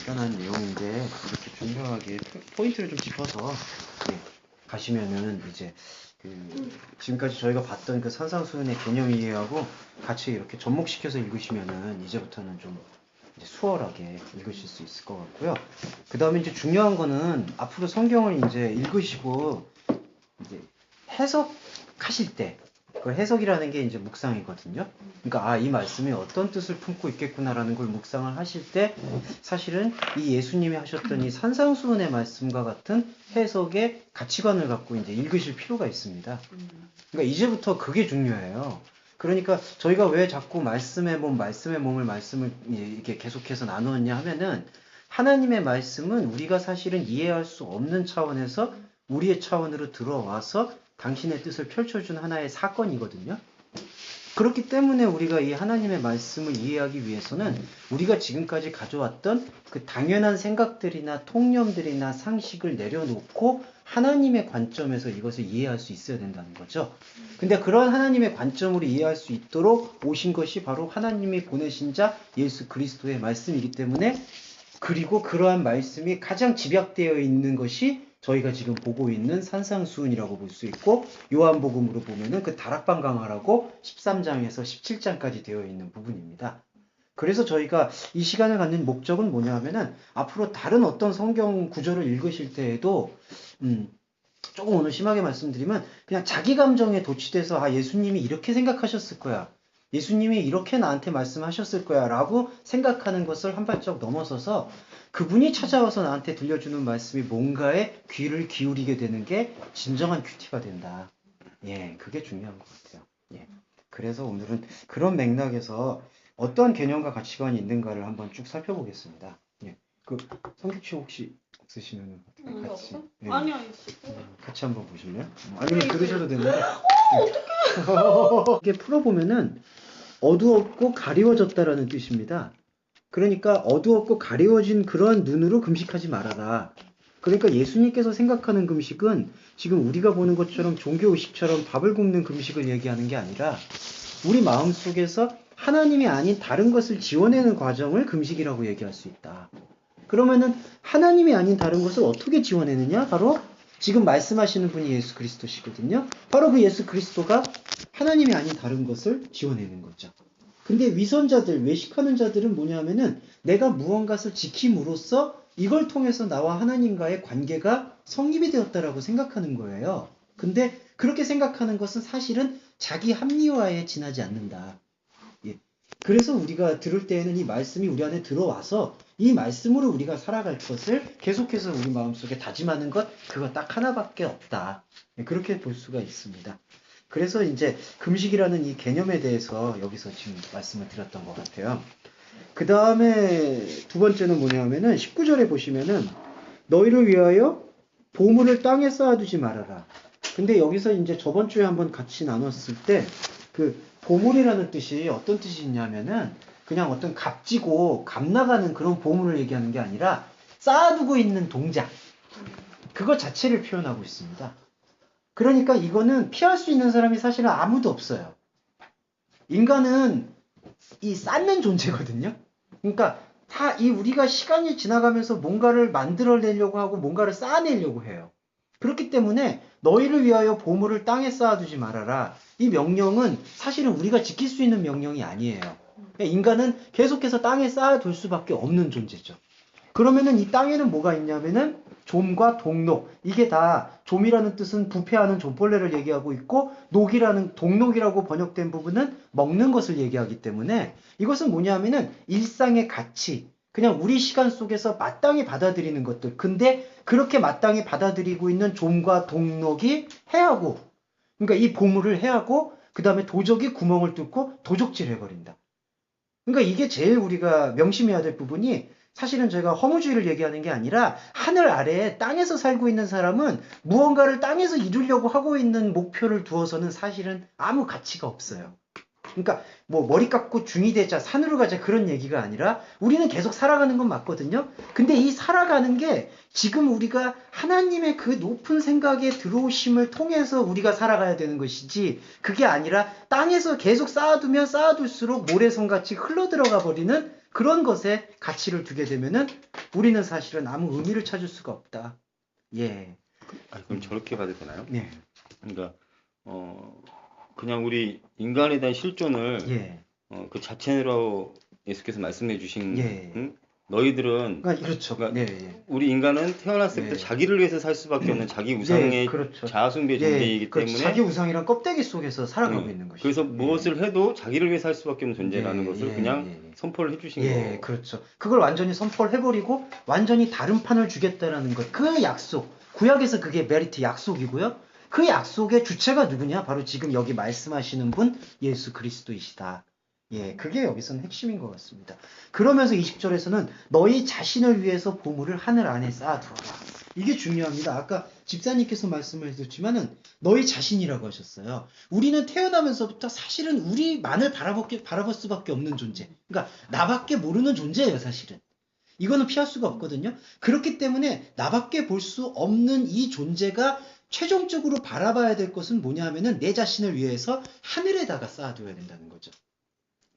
간단한 내용인데 이렇게 중요하게 포인트를 좀 짚어서 가시면은 이제 지금까지 저희가 봤던 그 산상수훈의 개념 이해하고 같이 이렇게 접목시켜서 읽으시면은 이제부터는 좀 이제 수월하게 읽으실 수 있을 것 같고요. 그 다음에 이제 중요한 거는 앞으로 성경을 이제 읽으시고 이제 해석하실 때 그 해석이라는 게 이제 묵상이거든요. 그러니까 이 말씀이 어떤 뜻을 품고 있겠구나라는 걸 묵상을 하실 때 사실은 이 예수님이 하셨던 이 산상수훈의 말씀과 같은 해석의 가치관을 갖고 이제 읽으실 필요가 있습니다. 그러니까 이제부터 그게 중요해요. 그러니까 저희가 왜 자꾸 말씀의 몸을 이렇게 계속해서 나누었냐 하면은 하나님의 말씀은 우리가 사실은 이해할 수 없는 차원에서 우리의 차원으로 들어와서 당신의 뜻을 펼쳐준 하나의 사건이거든요. 그렇기 때문에 우리가 이 하나님의 말씀을 이해하기 위해서는 우리가 지금까지 가져왔던 그 당연한 생각들이나 통념들이나 상식을 내려놓고 하나님의 관점에서 이것을 이해할 수 있어야 된다는 거죠. 근데 그런 하나님의 관점으로 이해할 수 있도록 오신 것이 바로 하나님이 보내신 자 예수 그리스도의 말씀이기 때문에, 그리고 그러한 말씀이 가장 집약되어 있는 것이 저희가 지금 보고 있는 산상수훈이라고 볼 수 있고, 요한복음으로 보면은 그 다락방 강화라고 13장에서 17장까지 되어 있는 부분입니다. 그래서 저희가 이 시간을 갖는 목적은 뭐냐 하면은 앞으로 다른 어떤 성경 구절을 읽으실 때에도 조금 오늘 심하게 말씀드리면 그냥 자기 감정에 도취돼서 예수님이 이렇게 생각하셨을 거야, 예수님이 이렇게 나한테 말씀하셨을 거야 라고 생각하는 것을 한 발짝 넘어서서 그분이 찾아와서 나한테 들려주는 말씀이 뭔가에 귀를 기울이게 되는 게 진정한 큐티가 된다. 그게 중요한 것 같아요. 그래서 오늘은 그런 맥락에서 어떤 개념과 가치관이 있는가를 한번 쭉 살펴보겠습니다. 그 성격치 혹시 없으시면 같이. 아니야, 있어. 같이 한번 보실래요? 아니면 들으셔도 되는데. 이게 풀어보면은 어두웠고 가리워졌다라는 뜻입니다. 그러니까 어두웠고 가리워진 그런 눈으로 금식하지 말아라. 그러니까 예수님께서 생각하는 금식은 지금 우리가 보는 것처럼 종교의식처럼 밥을 굽는 금식을 얘기하는 게 아니라 우리 마음속에서 하나님이 아닌 다른 것을 지워내는 과정을 금식이라고 얘기할 수 있다. 그러면은 하나님이 아닌 다른 것을 어떻게 지워내느냐? 바로 지금 말씀하시는 분이 예수 그리스도시거든요. 바로 그 예수 그리스도가 하나님이 아닌 다른 것을 지워내는 거죠. 근데 위선자들, 외식하는 자들은 뭐냐면은 내가 무언가를 지킴으로써 이걸 통해서 나와 하나님과의 관계가 성립이 되었다라고 생각하는 거예요. 근데 그렇게 생각하는 것은 사실은 자기 합리화에 지나지 않는다. 그래서 우리가 들을 때에는 이 말씀이 우리 안에 들어와서 이 말씀으로 우리가 살아갈 것을 계속해서 우리 마음속에 다짐하는 것, 그거 딱 하나밖에 없다. 그렇게 볼 수가 있습니다. 그래서 이제 금식이라는 이 개념에 대해서 여기서 지금 말씀을 드렸던 것 같아요. 그 다음에 두 번째는 뭐냐면은 19절에 보시면은 너희를 위하여 보물을 땅에 쌓아두지 말아라. 근데 여기서 이제 저번 주에 한번 같이 나눴을 때 그 보물이라는 뜻이 어떤 뜻이 있냐면은 그냥 어떤 값지고 값나가는 그런 보물을 얘기하는 게 아니라 쌓아두고 있는 동작, 그것 자체를 표현하고 있습니다. 그러니까 이거는 피할 수 있는 사람이 사실은 아무도 없어요. 인간은 이 쌓는 존재거든요. 그러니까 우리가 시간이 지나가면서 뭔가를 만들어내려고 하고 뭔가를 쌓아내려고 해요. 그렇기 때문에 너희를 위하여 보물을 땅에 쌓아두지 말아라. 이 명령은 사실은 우리가 지킬 수 있는 명령이 아니에요. 인간은 계속해서 땅에 쌓아둘 수밖에 없는 존재죠. 그러면은 이 땅에는 뭐가 있냐면은 좀과 동록, 이게 다 좀이라는 뜻은 부패하는 좀벌레를 얘기하고 있고 동록이라고 번역된 부분은 먹는 것을 얘기하기 때문에 이것은 뭐냐면은 일상의 가치, 그냥 우리 시간 속에서 마땅히 받아들이는 것들, 근데 그렇게 마땅히 받아들이고 있는 좀과 동록이 해하고, 그러니까 이 보물을 해하고 그 다음에 도적이 구멍을 뚫고 도적질 해버린다. 그러니까 이게 제일 우리가 명심해야 될 부분이, 사실은 저희가 허무주의를 얘기하는 게 아니라 하늘 아래에 땅에서 살고 있는 사람은 무언가를 땅에서 이루려고 하고 있는 목표를 두어서는 사실은 아무 가치가 없어요. 그러니까 뭐 머리 깎고 중이 되자 산으로 가자 그런 얘기가 아니라 우리는 계속 살아가는 건 맞거든요. 근데 이 살아가는 게 지금 우리가 하나님의 그 높은 생각에 들어오심을 통해서 우리가 살아가야 되는 것이지, 그게 아니라 땅에서 계속 쌓아두면 쌓아둘수록 모래성같이 흘러들어가 버리는 그런 것에 가치를 두게 되면은 우리는 사실은 아무 의미를 찾을 수가 없다. 예. 그럼 저렇게 봐도 되나요? 네. 그러니까 그냥 우리 인간에 대한 실존을 예. 그 자체로 예수께서 말씀해 주신 예. 너희들은 그렇죠. 그러니까 네. 우리 인간은 태어났을 때 네. 자기를 위해서 살 수밖에 없는 자기 우상의 네, 그렇죠. 자아숭배 존재이기 그렇죠. 때문에 자기 우상이란 껍데기 속에서 살아가고 있는 것이죠. 그래서 무엇을 해도 자기를 위해 살 수밖에 없는 존재라는 것을 그냥 선포를 해주신 거. 그렇죠. 그걸 완전히 선포를 해버리고 완전히 다른 판을 주겠다라는 것. 그 약속. 구약에서 그게 메리트 약속이고요. 그 약속의 주체가 누구냐? 바로 지금 여기 말씀하시는 분 예수 그리스도이시다. 예, 그게 여기서는 핵심인 것 같습니다. 그러면서 20절에서는 너희 자신을 위해서 보물을 하늘 안에 쌓아두어라. 이게 중요합니다. 아까 집사님께서 말씀을 해줬지만은 너희 자신이라고 하셨어요. 우리는 태어나면서부터 사실은 우리만을 바라볼 수밖에 없는 존재. 그러니까 나밖에 모르는 존재예요, 사실은. 이거는 피할 수가 없거든요. 그렇기 때문에 나밖에 볼 수 없는 이 존재가 최종적으로 바라봐야 될 것은 뭐냐 하면은 내 자신을 위해서 하늘에다가 쌓아둬야 된다는 거죠.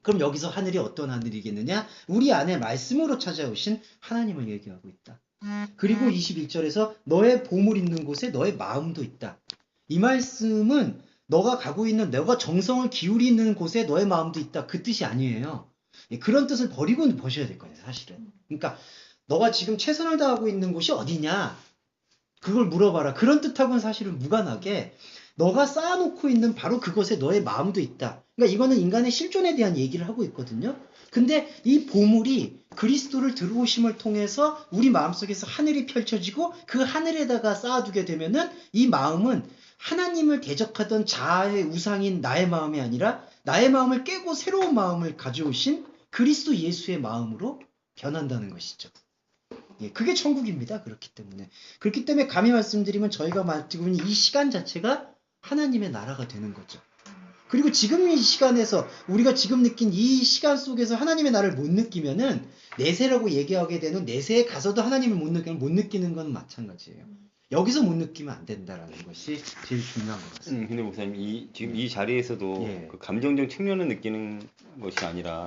그럼 여기서 하늘이 어떤 하늘이겠느냐? 우리 안에 말씀으로 찾아오신 하나님을 얘기하고 있다. 그리고 21절에서 너의 보물 있는 곳에 너의 마음도 있다. 이 말씀은 너가 가고 있는 너가 정성을 기울이는 곳에 너의 마음도 있다. 그 뜻이 아니에요. 그런 뜻을 버리고 보셔야 될 거예요, 사실은. 그러니까 너가 지금 최선을 다하고 있는 곳이 어디냐? 그걸 물어봐라. 그런 뜻하고는 사실은 무관하게 너가 쌓아놓고 있는 바로 그것에 너의 마음도 있다. 그러니까 이거는 인간의 실존에 대한 얘기를 하고 있거든요. 근데 이 보물이 그리스도를 들어오심을 통해서 우리 마음속에서 하늘이 펼쳐지고 그 하늘에다가 쌓아두게 되면은 이 마음은 하나님을 대적하던 자아의 우상인 나의 마음이 아니라 나의 마음을 깨고 새로운 마음을 가져오신 그리스도 예수의 마음으로 변한다는 것이죠. 예, 그게 천국입니다. 그렇기 때문에 감히 말씀드리면 저희가 맡고 있는 이 시간 자체가 하나님의 나라가 되는 거죠. 그리고 지금 이 시간에서 우리가 지금 느낀 이 시간 속에서 하나님의 나라를 못 느끼면은 내세라고 얘기하게 되는 내세에 가서도 하나님을 못 느끼는 건 마찬가지예요. 여기서 못 느끼면 안 된다라는 것이 제일 중요한 것 같습니다. 근데 목사님 지금 이 자리에서도 그 감정적 측면을 느끼는 것이 아니라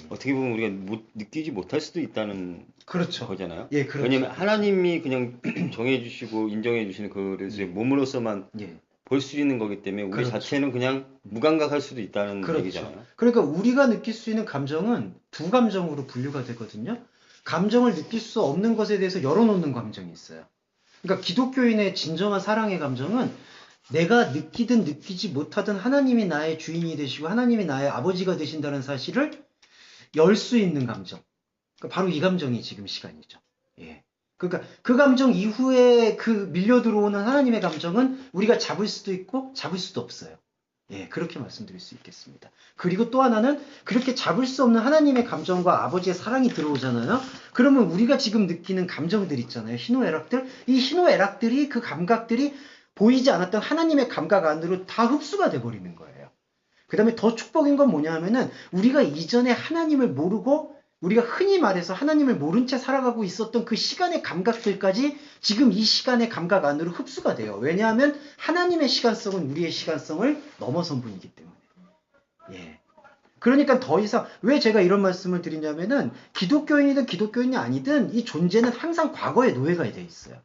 어떻게 보면 우리가 느끼지 못할 수도 있다는 거잖아요. 예, 그렇죠. 왜냐면 하나님이 그냥 정해주시고 인정해주시는 그릇의 몸으로서만 볼 수 있는 거기 때문에 우리 자체는 그냥 무감각할 수도 있다는 얘기잖아요. 그러니까 우리가 느낄 수 있는 감정은 두 감정으로 분류가 되거든요. 감정을 느낄 수 없는 것에 대해서 열어놓는 감정이 있어요. 그러니까 기독교인의 진정한 사랑의 감정은 내가 느끼든 느끼지 못하든 하나님이 나의 주인이 되시고 하나님이 나의 아버지가 되신다는 사실을 열 수 있는 감정. 그러니까 바로 이 감정이 지금 시간이죠. 예. 그러니까 그 감정 이후에 그 밀려 들어오는 하나님의 감정은 우리가 잡을 수도 있고 잡을 수도 없어요. 예, 그렇게 말씀드릴 수 있겠습니다. 그리고 또 하나는 그렇게 잡을 수 없는 하나님의 감정과 아버지의 사랑이 들어오잖아요. 그러면 우리가 지금 느끼는 감정들 있잖아요. 희노애락들. 이 희노애락들이 그 감각들이 보이지 않았던 하나님의 감각 안으로 다 흡수가 돼버리는 거예요. 그 다음에 더 축복인 건 뭐냐 하면은 우리가 이전에 하나님을 모르고 우리가 흔히 말해서 하나님을 모른 채 살아가고 있었던 그 시간의 감각들까지 지금 이 시간의 감각 안으로 흡수가 돼요. 왜냐하면 하나님의 시간성은 우리의 시간성을 넘어선 분이기 때문에. 예. 그러니까 더 이상 왜 제가 이런 말씀을 드리냐면은 기독교인이든 기독교인이 아니든 이 존재는 항상 과거에 노예가 돼 있어요.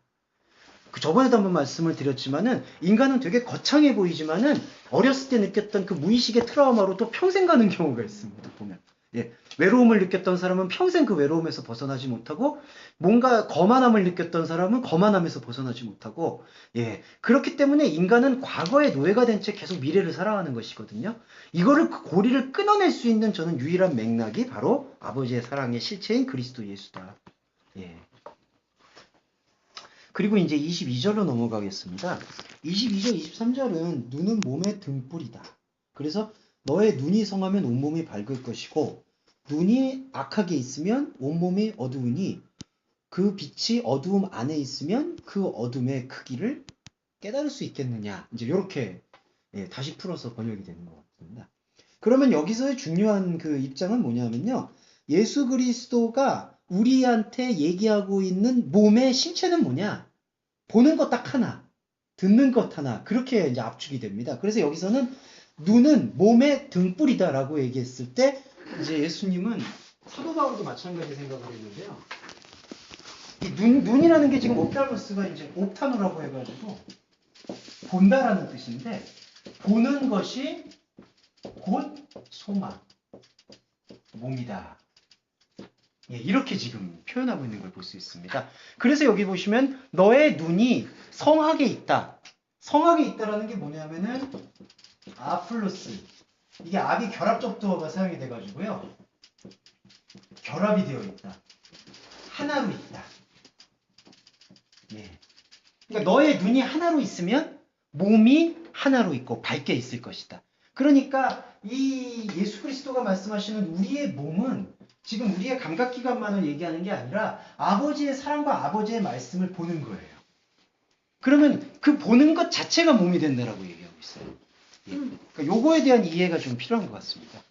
저번에도 한번 말씀을 드렸지만은 인간은 되게 거창해 보이지만은 어렸을 때 느꼈던 그 무의식의 트라우마로 또 평생 가는 경우가 있습니다. 보면. 예, 외로움을 느꼈던 사람은 평생 그 외로움에서 벗어나지 못하고 뭔가 거만함을 느꼈던 사람은 거만함에서 벗어나지 못하고 예, 그렇기 때문에 인간은 과거의 노예가 된 채 계속 미래를 살아가는 것이거든요. 이거를 고리를 끊어낼 수 있는 저는 유일한 맥락이 바로 아버지의 사랑의 실체인 그리스도 예수다. 예. 그리고 이제 22절로 넘어가겠습니다. 22절, 23절은 눈은 몸의 등불이다. 그래서 너의 눈이 성하면 온몸이 밝을 것이고 눈이 악하게 있으면 온몸이 어두우니 그 빛이 어두움 안에 있으면 그 어둠의 크기를 깨달을 수 있겠느냐. 이제 이렇게 다시 풀어서 번역이 되는 것 같습니다. 그러면 여기서의 중요한 그 입장은 뭐냐면요. 예수 그리스도가 우리한테 얘기하고 있는 몸의 실체는 뭐냐? 보는 것 딱 하나, 듣는 것 하나, 그렇게 이제 압축이 됩니다. 그래서 여기서는 눈은 몸의 등불이다라고 얘기했을 때, 이제 예수님은 사도 바울도 마찬가지 생각을 했는데요. 이 눈이라는 게 지금 옵탈모스가 이제 옵타노라고 해가지고 본다라는 뜻인데 보는 것이 곧 소마, 몸이다. 예, 이렇게 지금 표현하고 있는 걸 볼 수 있습니다. 그래서 여기 보시면 너의 눈이 성하게 있다. 성하게 있다라는 게 뭐냐면은 아플러스. 이게 압이 결합적도어가 사용이 돼가지고요. 결합이 되어 있다. 하나로 있다. 예. 그러니까 너의 눈이 하나로 있으면 몸이 하나로 있고 밝게 있을 것이다. 그러니까 이 예수 그리스도가 말씀하시는 우리의 몸은 지금 우리의 감각기관만을 얘기하는 게 아니라 아버지의 사랑과 아버지의 말씀을 보는 거예요. 그러면 그 보는 것 자체가 몸이 된다라고 얘기하고 있어요. 예. 그러니까 요거에 대한 이해가 좀 필요한 것 같습니다.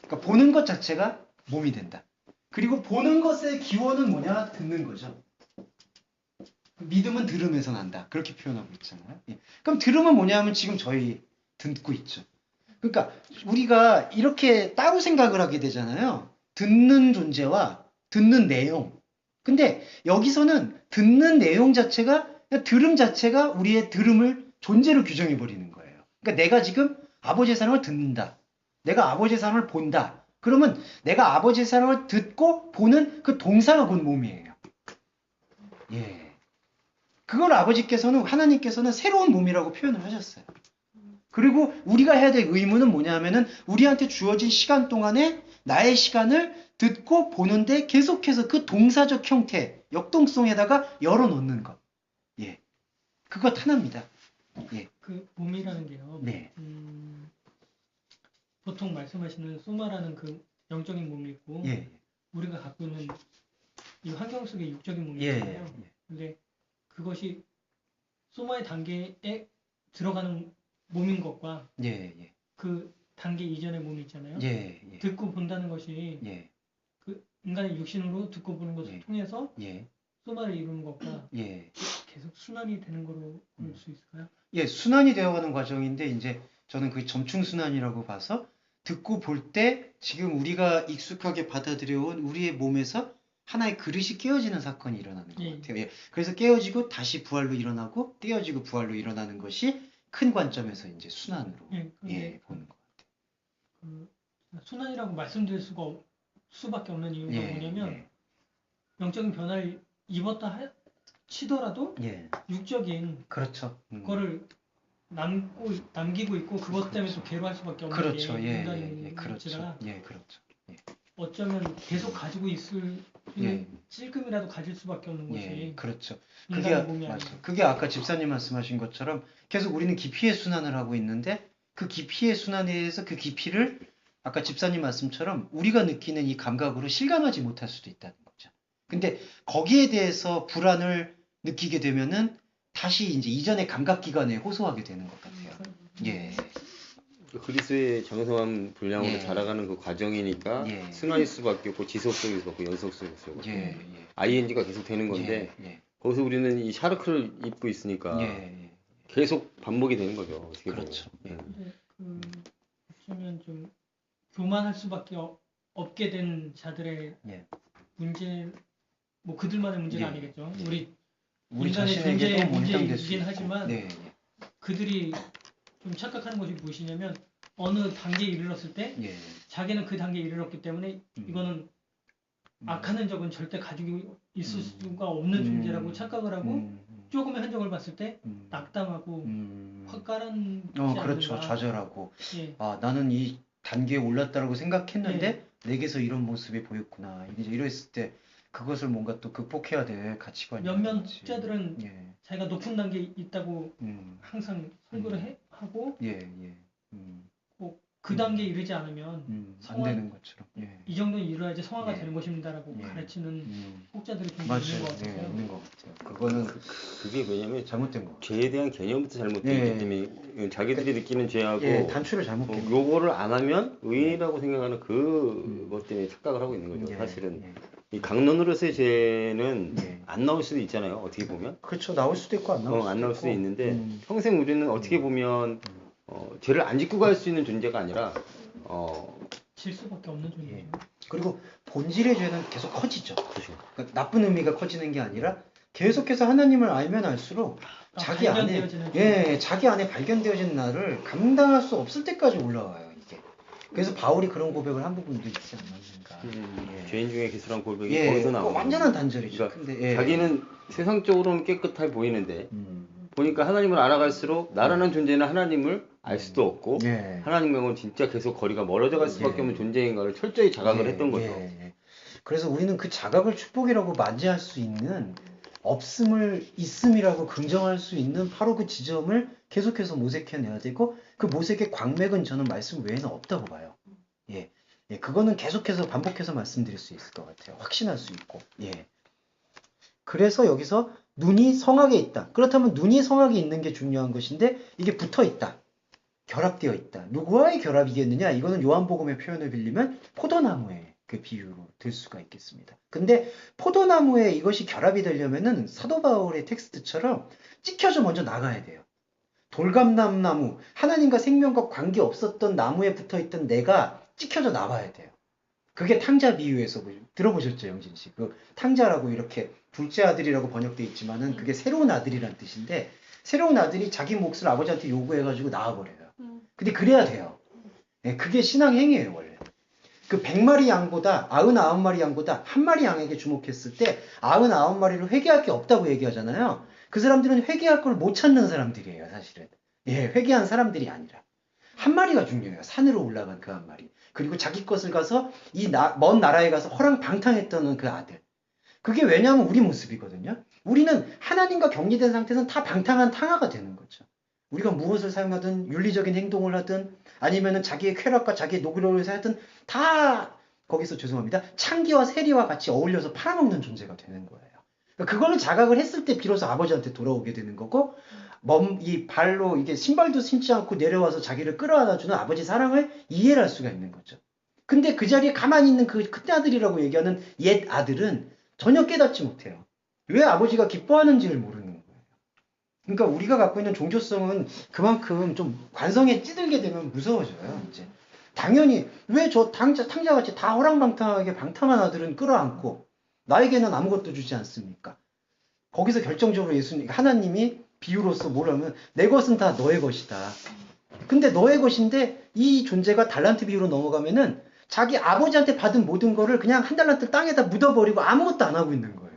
그러니까 보는 것 자체가 몸이 된다. 그리고 보는 것의 기원은 뭐냐? 듣는 거죠. 믿음은 들음에서 난다. 그렇게 표현하고 있잖아요. 예. 그럼 들음은 뭐냐면 지금 저희 듣고 있죠. 그러니까 우리가 이렇게 따로 생각을 하게 되잖아요. 듣는 존재와 듣는 내용. 근데 여기서는 듣는 내용 자체가 들음 자체가 우리의 들음을 존재로 규정해 버리는 거예요. 그러니까 내가 지금 아버지의 사랑을 듣는다. 내가 아버지의 사랑을 본다. 그러면 내가 아버지의 사랑을 듣고 보는 그 동사가 곧 몸이에요. 예. 그걸 아버지께서는 하나님께서는 새로운 몸이라고 표현을 하셨어요. 그리고 우리가 해야 될 의무는 뭐냐면은 우리한테 주어진 시간 동안에 나의 시간을 듣고 보는데 계속해서 그 동사적 형태, 역동성에다가 열어놓는 것. 예. 그것 하나입니다. 예. 그 몸이라는 게요. 네. 보통 말씀하시는 소마라는 그 영적인 몸이 있고 예. 우리가 갖고 있는 이 환경 속의 육적인 몸이 예. 있잖아요. 예. 근데 그것이 소마의 단계에 들어가는 몸인 것과 예. 예. 그 단계 이전의 몸이 있잖아요. 예. 예. 듣고 본다는 것이 예. 그 인간의 육신으로 듣고 보는 것을 예. 통해서 예. 소마를 이루는 것과 예. 계속 순환이 되는 거로 볼 수 있을까요? 예, 순환이 되어가는 과정인데 이제 저는 그게 점충순환이라고 봐서 듣고 볼 때 지금 우리가 익숙하게 받아들여온 우리의 몸에서 하나의 그릇이 깨어지는 사건이 일어나는 것 같아요. 예. 그래서 깨어지고 다시 부활로 일어나고 깨어지고 부활로 일어나는 것이 큰 관점에서 이제 순환으로 보는 것 같아요. 그 순환이라고 말씀드릴 수밖에 없는 이유가 뭐냐면 영적인 변화를 입었다 치더라도 육적인 그렇죠. 거를 남기고 있고 그것 때문에 또 괴로워할 수밖에 없는 그렇죠. 게 인간이지라 그렇죠. 그렇죠. 어쩌면 계속 가지고 있을 찔끔이라도 가질 수밖에 없는 것이 그렇죠. 인간의 몸이 아니에요. 그게 아까 집사님 말씀하신 것처럼 계속 우리는 깊이의 순환을 하고 있는데 그 깊이의 순환에 대해서 그 깊이를 아까 집사님 말씀처럼 우리가 느끼는 이 감각으로 실감하지 못할 수도 있다는 거죠. 근데 거기에 대해서 불안을 느끼게 되면은 다시 이제 이전의 감각기관에 호소하게 되는 것 같아요. 예. 그리스도의 장성한 분량으로 자라가는 그 과정이니까 순환일 수밖에 없고 지속적일 수밖에 없고 연속성일 수밖에 없고 ING가 계속 되는 건데 거기서 우리는 이 샤르크를 입고 있으니까 계속 반복이 되는 거죠. 어떻게 그렇죠. 근데 어쩌면 좀 교만할 수밖에 없게 된 자들의 문제, 뭐 그들만의 문제가 아니겠죠. 우리 인간의 존재의 문제이긴 하지만 그들이 좀 착각하는 것이 무엇이냐면 어느 단계에 이르렀을 때 자기는 그 단계에 이르렀기 때문에 이거는 악한 흔적은 절대 가지고 있을 수가 없는 존재라고 착각을 하고 조금의 흔적을 봤을 때 낙담하고 확 가라앉지 않는가. 그렇죠. 좌절하고 아 나는 이 단계에 올랐다라고 생각했는데 내게서 이런 모습이 보였구나. 이제 이랬을 때 그것을 뭔가 또 극복해야 될 가치관이 몇몇 학자들은 자기가 높은 단계에 있다고 항상 설교를 하고 꼭 그 단계에 이르지 않으면 안 되는 것처럼 이 정도는 이루어야지 성화가 되는 것입니다라고 가르치는 혹자들이 좀 있는 것 같아요. 있는 것 같아요. 그거는 그게 왜냐면 잘못된 거. 죄에 대한 개념부터 잘못되어 있기 때문에 자기들이 느끼는 죄하고 단추를 잘못된 거. 요거를 안 하면 의인이라고 생각하는 그것 때문에 착각을 하고 있는 거죠. 사실은 이 강론으로서의 죄는 안 나올 수도 있잖아요. 어떻게 보면. 그렇죠. 나올 수도 있고 안 나올 수도 있고. 있는데 평생 우리는 어떻게 보면 죄를 안 짓고 갈 수 있는 존재가 아니라 질 수밖에 없는 존재예요. 그리고 본질의 죄는 계속 커지죠. 그렇죠. 그러니까 나쁜 의미가 커지는 게 아니라 계속해서 하나님을 알면 알수록 자기 안에 자기 안에 발견되어진 나를 감당할 수 없을 때까지 올라와요, 이게. 그래서 바울이 그런 고백을 한 부분도 있지 않았는가. 죄인 중에 기술한 고백이 거기서 나오고. 완전한 단절이죠. 그러니까 근데 자기는 세상적으로는 깨끗해 보이는데 보니까 하나님을 알아갈수록 나라는 존재는 하나님을 알 수도 없고 하나님과는 진짜 계속 거리가 멀어져 갈 수밖에 없는 존재인가를 철저히 자각을 했던 거죠. 그래서 우리는 그 자각을 축복이라고 맞이할 수 있는, 없음을 있음이라고 긍정할 수 있는 바로 그 지점을 계속해서 모색해내야 되고, 그 모색의 광맥은 저는 말씀 외에는 없다고 봐요. 그거는 계속해서 반복해서 말씀드릴 수 있을 것 같아요. 확신할 수 있고. 그래서 여기서 눈이 성악에 있다. 그렇다면 눈이 성악에 있는 게 중요한 것인데 이게 붙어 있다. 결합되어 있다. 누구와의 결합이겠느냐? 이거는 요한복음의 표현을 빌리면 포도나무의 그 비유로 들 수가 있겠습니다. 근데 포도나무에 이것이 결합이 되려면은 사도 바울의 텍스트처럼 찍혀져 먼저 나가야 돼요. 돌감나무, 하나님과 생명과 관계 없었던 나무에 붙어있던 내가 찍혀져 나와야 돼요. 그게 탕자 비유에서 들어보셨죠, 영진 씨? 그 탕자라고 이렇게 둘째 아들이라고 번역돼 있지만은 그게 새로운 아들이란 뜻인데, 새로운 아들이 자기 몫을 아버지한테 요구해가지고 나와버려요. 근데 그래야 돼요. 그게 신앙 행위예요, 원래. 그 100마리 양보다 99마리 양보다 한 마리 양에게 주목했을 때 99마리로 회개할 게 없다고 얘기하잖아요. 그 사람들은 회개할 걸 못 찾는 사람들이에요, 사실은. 회개한 사람들이 아니라. 한 마리가 중요해요. 산으로 올라간 그 한 마리. 그리고 자기 것을 가서 먼 나라에 가서 허랑방탕했던 그 아들. 그게 왜냐하면 우리 모습이거든요. 우리는 하나님과 격리된 상태에서는 다 방탕한 탕화가 되는 거죠. 우리가 무엇을 사용하든 윤리적인 행동을 하든 아니면은 자기의 쾌락과 자기의 노그러움을 하든 다 거기서 죄송합니다. 창기와 세리와 같이 어울려서 팔아먹는 존재가 되는 거예요. 그거를 자각을 했을 때 비로소 아버지한테 돌아오게 되는 거고, 이 발로 이게 신발도 신지 않고 내려와서 자기를 끌어안아주는 아버지 사랑을 이해를 할 수가 있는 거죠. 근데 그 자리에 가만히 있는 그 큰아들이라고 얘기하는 옛 아들은 전혀 깨닫지 못해요. 왜 아버지가 기뻐하는지를 모르는 거예요. 그러니까 우리가 갖고 있는 종교성은 그만큼 좀 관성에 찌들게 되면 무서워져요. 이제 당연히 왜 저 탕자같이 다 허랑방탕하게 방탕한 아들은 끌어안고 나에게는 아무것도 주지 않습니까? 거기서 결정적으로 하나님이 비유로서 뭐라면 내 것은 다 너의 것이다. 근데 너의 것인데 이 존재가 달란트 비유로 넘어가면은 자기 아버지한테 받은 모든 거를 그냥 한 달란트 땅에다 묻어버리고 아무것도 안 하고 있는 거예요.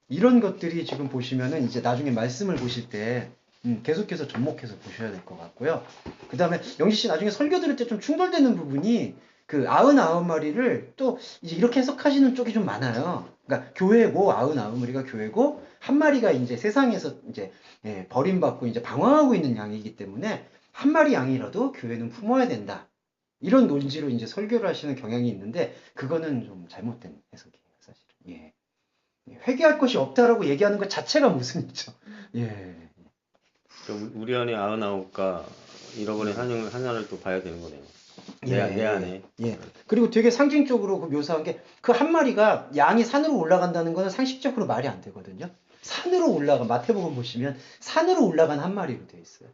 이런 것들이 지금 보시면은 이제 나중에 말씀을 보실 때 계속해서 접목해서 보셔야 될 것 같고요. 그 다음에 영지 씨 나중에 설교 들을 때 좀 충돌되는 부분이 그 99마리를 또 이제 이렇게 해석하시는 쪽이 좀 많아요. 그러니까 교회고 99마리가 교회고 한 마리가 이제 세상에서 이제 버림받고 이제 방황하고 있는 양이기 때문에 한 마리 양이라도 교회는 품어야 된다. 이런 논지로 이제 설교를 하시는 경향이 있는데 그거는 좀 잘못된 해석이에요, 사실은. 회개할 것이 없다라고 얘기하는 것 자체가 모순이죠. 우리 안에 99가 잃어버린 하나를 또 봐야 되는 거네요. 내 안에. 그리고 되게 상징적으로 그 묘사한 게 그 한 마리가 양이 산으로 올라간다는 거는 상식적으로 말이 안 되거든요. 산으로 마태복음 보시면 산으로 올라간 한 마리로 되어 있어요.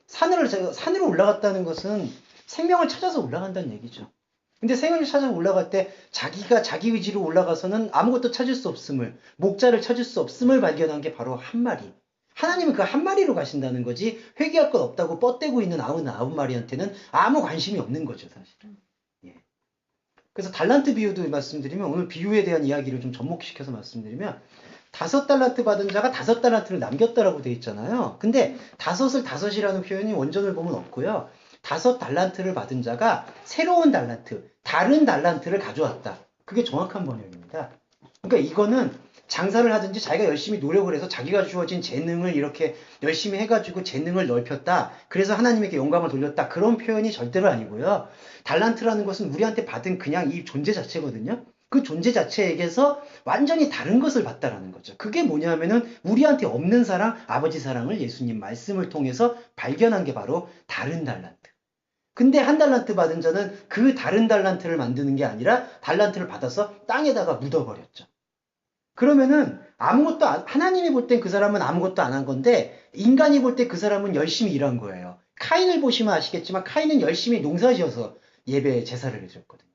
산으로 올라갔다는 것은 생명을 찾아서 올라간다는 얘기죠. 근데 생명을 찾아서 올라갈 때 자기가 자기 의지로 올라가서는 아무것도 찾을 수 없음을, 목자를 찾을 수 없음을 발견한 게 바로 한 마리. 하나님은 그 한 마리로 가신다는 거지 회개할 것 없다고 뻗대고 있는 99마리한테는 아무 관심이 없는 거죠, 사실은. 그래서 달란트 비유도 말씀드리면 오늘 비유에 대한 이야기를 좀 접목시켜서 말씀드리면 5달란트 받은 자가 5달란트를 남겼다라고 돼 있잖아요. 근데 5이라는 표현이 원전을 보면 없고요. 5달란트를 받은 자가 새로운 달란트, 다른 달란트를 가져왔다. 그게 정확한 번역입니다. 그러니까 이거는 장사를 하든지 자기가 열심히 노력을 해서 자기가 주어진 재능을 이렇게 열심히 해가지고 재능을 넓혔다. 그래서 하나님에게 영광을 돌렸다. 그런 표현이 절대로 아니고요. 달란트라는 것은 우리한테 받은 그냥 이 존재 자체거든요. 그 존재 자체에게서 완전히 다른 것을 받다라는 거죠. 그게 뭐냐면은 우리한테 없는 사랑, 아버지 사랑을 예수님 말씀을 통해서 발견한 게 바로 다른 달란트. 근데 한 달란트 받은 자는 그 다른 달란트를 만드는 게 아니라 달란트를 받아서 땅에다가 묻어버렸죠. 그러면은 하나님이 볼 땐 그 사람은 아무것도 안 한 건데 인간이 볼 때 그 사람은 열심히 일한 거예요. 카인을 보시면 아시겠지만 카인은 열심히 농사 지어서 예배 제사를 해줬거든요.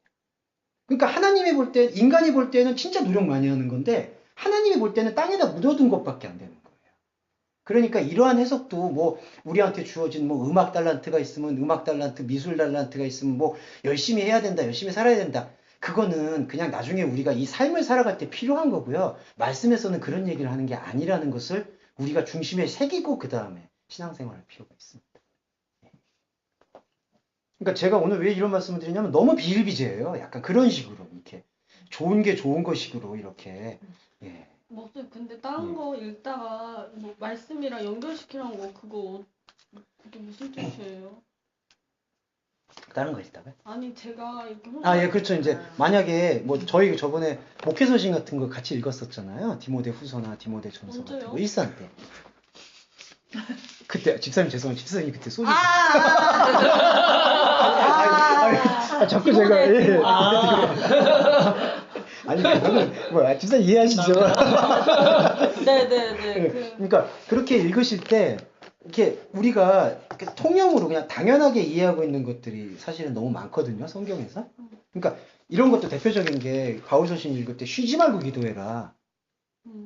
그러니까 하나님이 볼 때, 인간이 볼 때는 진짜 노력 많이 하는 건데 하나님이 볼 때는 땅에다 묻어둔 것밖에 안 되는 거예요. 그러니까 이러한 해석도 뭐 우리한테 주어진 뭐 음악 달란트가 있으면 음악 달란트, 미술 달란트가 있으면 뭐 열심히 해야 된다, 열심히 살아야 된다. 그거는 그냥 나중에 우리가 이 삶을 살아갈 때 필요한 거고요. 말씀에서는 그런 얘기를 하는 게 아니라는 것을 우리가 중심에 새기고 그 다음에 신앙생활할 필요가 있습니다. 그러니까 제가 오늘 왜 이런 말씀을 드리냐면 너무 비일비재해요. 약간 그런 식으로 이렇게 좋은 게 좋은 것식으로 이렇게. 예. 목사님 근데 다른 거 읽다가 뭐 말씀이랑 연결시키라는 거 그게 무슨 뜻이에요? 다른 거 있다고요? 아니 제가 이렇게 혼자 예, 그렇죠. 이제 만약에 뭐 저희 저번에 목회서신 같은 거 같이 읽었었잖아요. 디모데 후서나 디모데 전서 같은 거 언제요? 일산 때. 그때 집사님 죄송해요. 집사님 그때 소주. 자꾸 제가 예. 아니 그거는 뭐 집사님 이해하시죠? 네네네. 그러니까 그렇게 읽으실 때 이렇게 우리가 통념으로 그냥 당연하게 이해하고 있는 것들이 사실은 너무 많거든요. 성경에서. 그러니까 이런 것도 대표적인 게 바울서신 읽을 때 쉬지 말고 기도해라.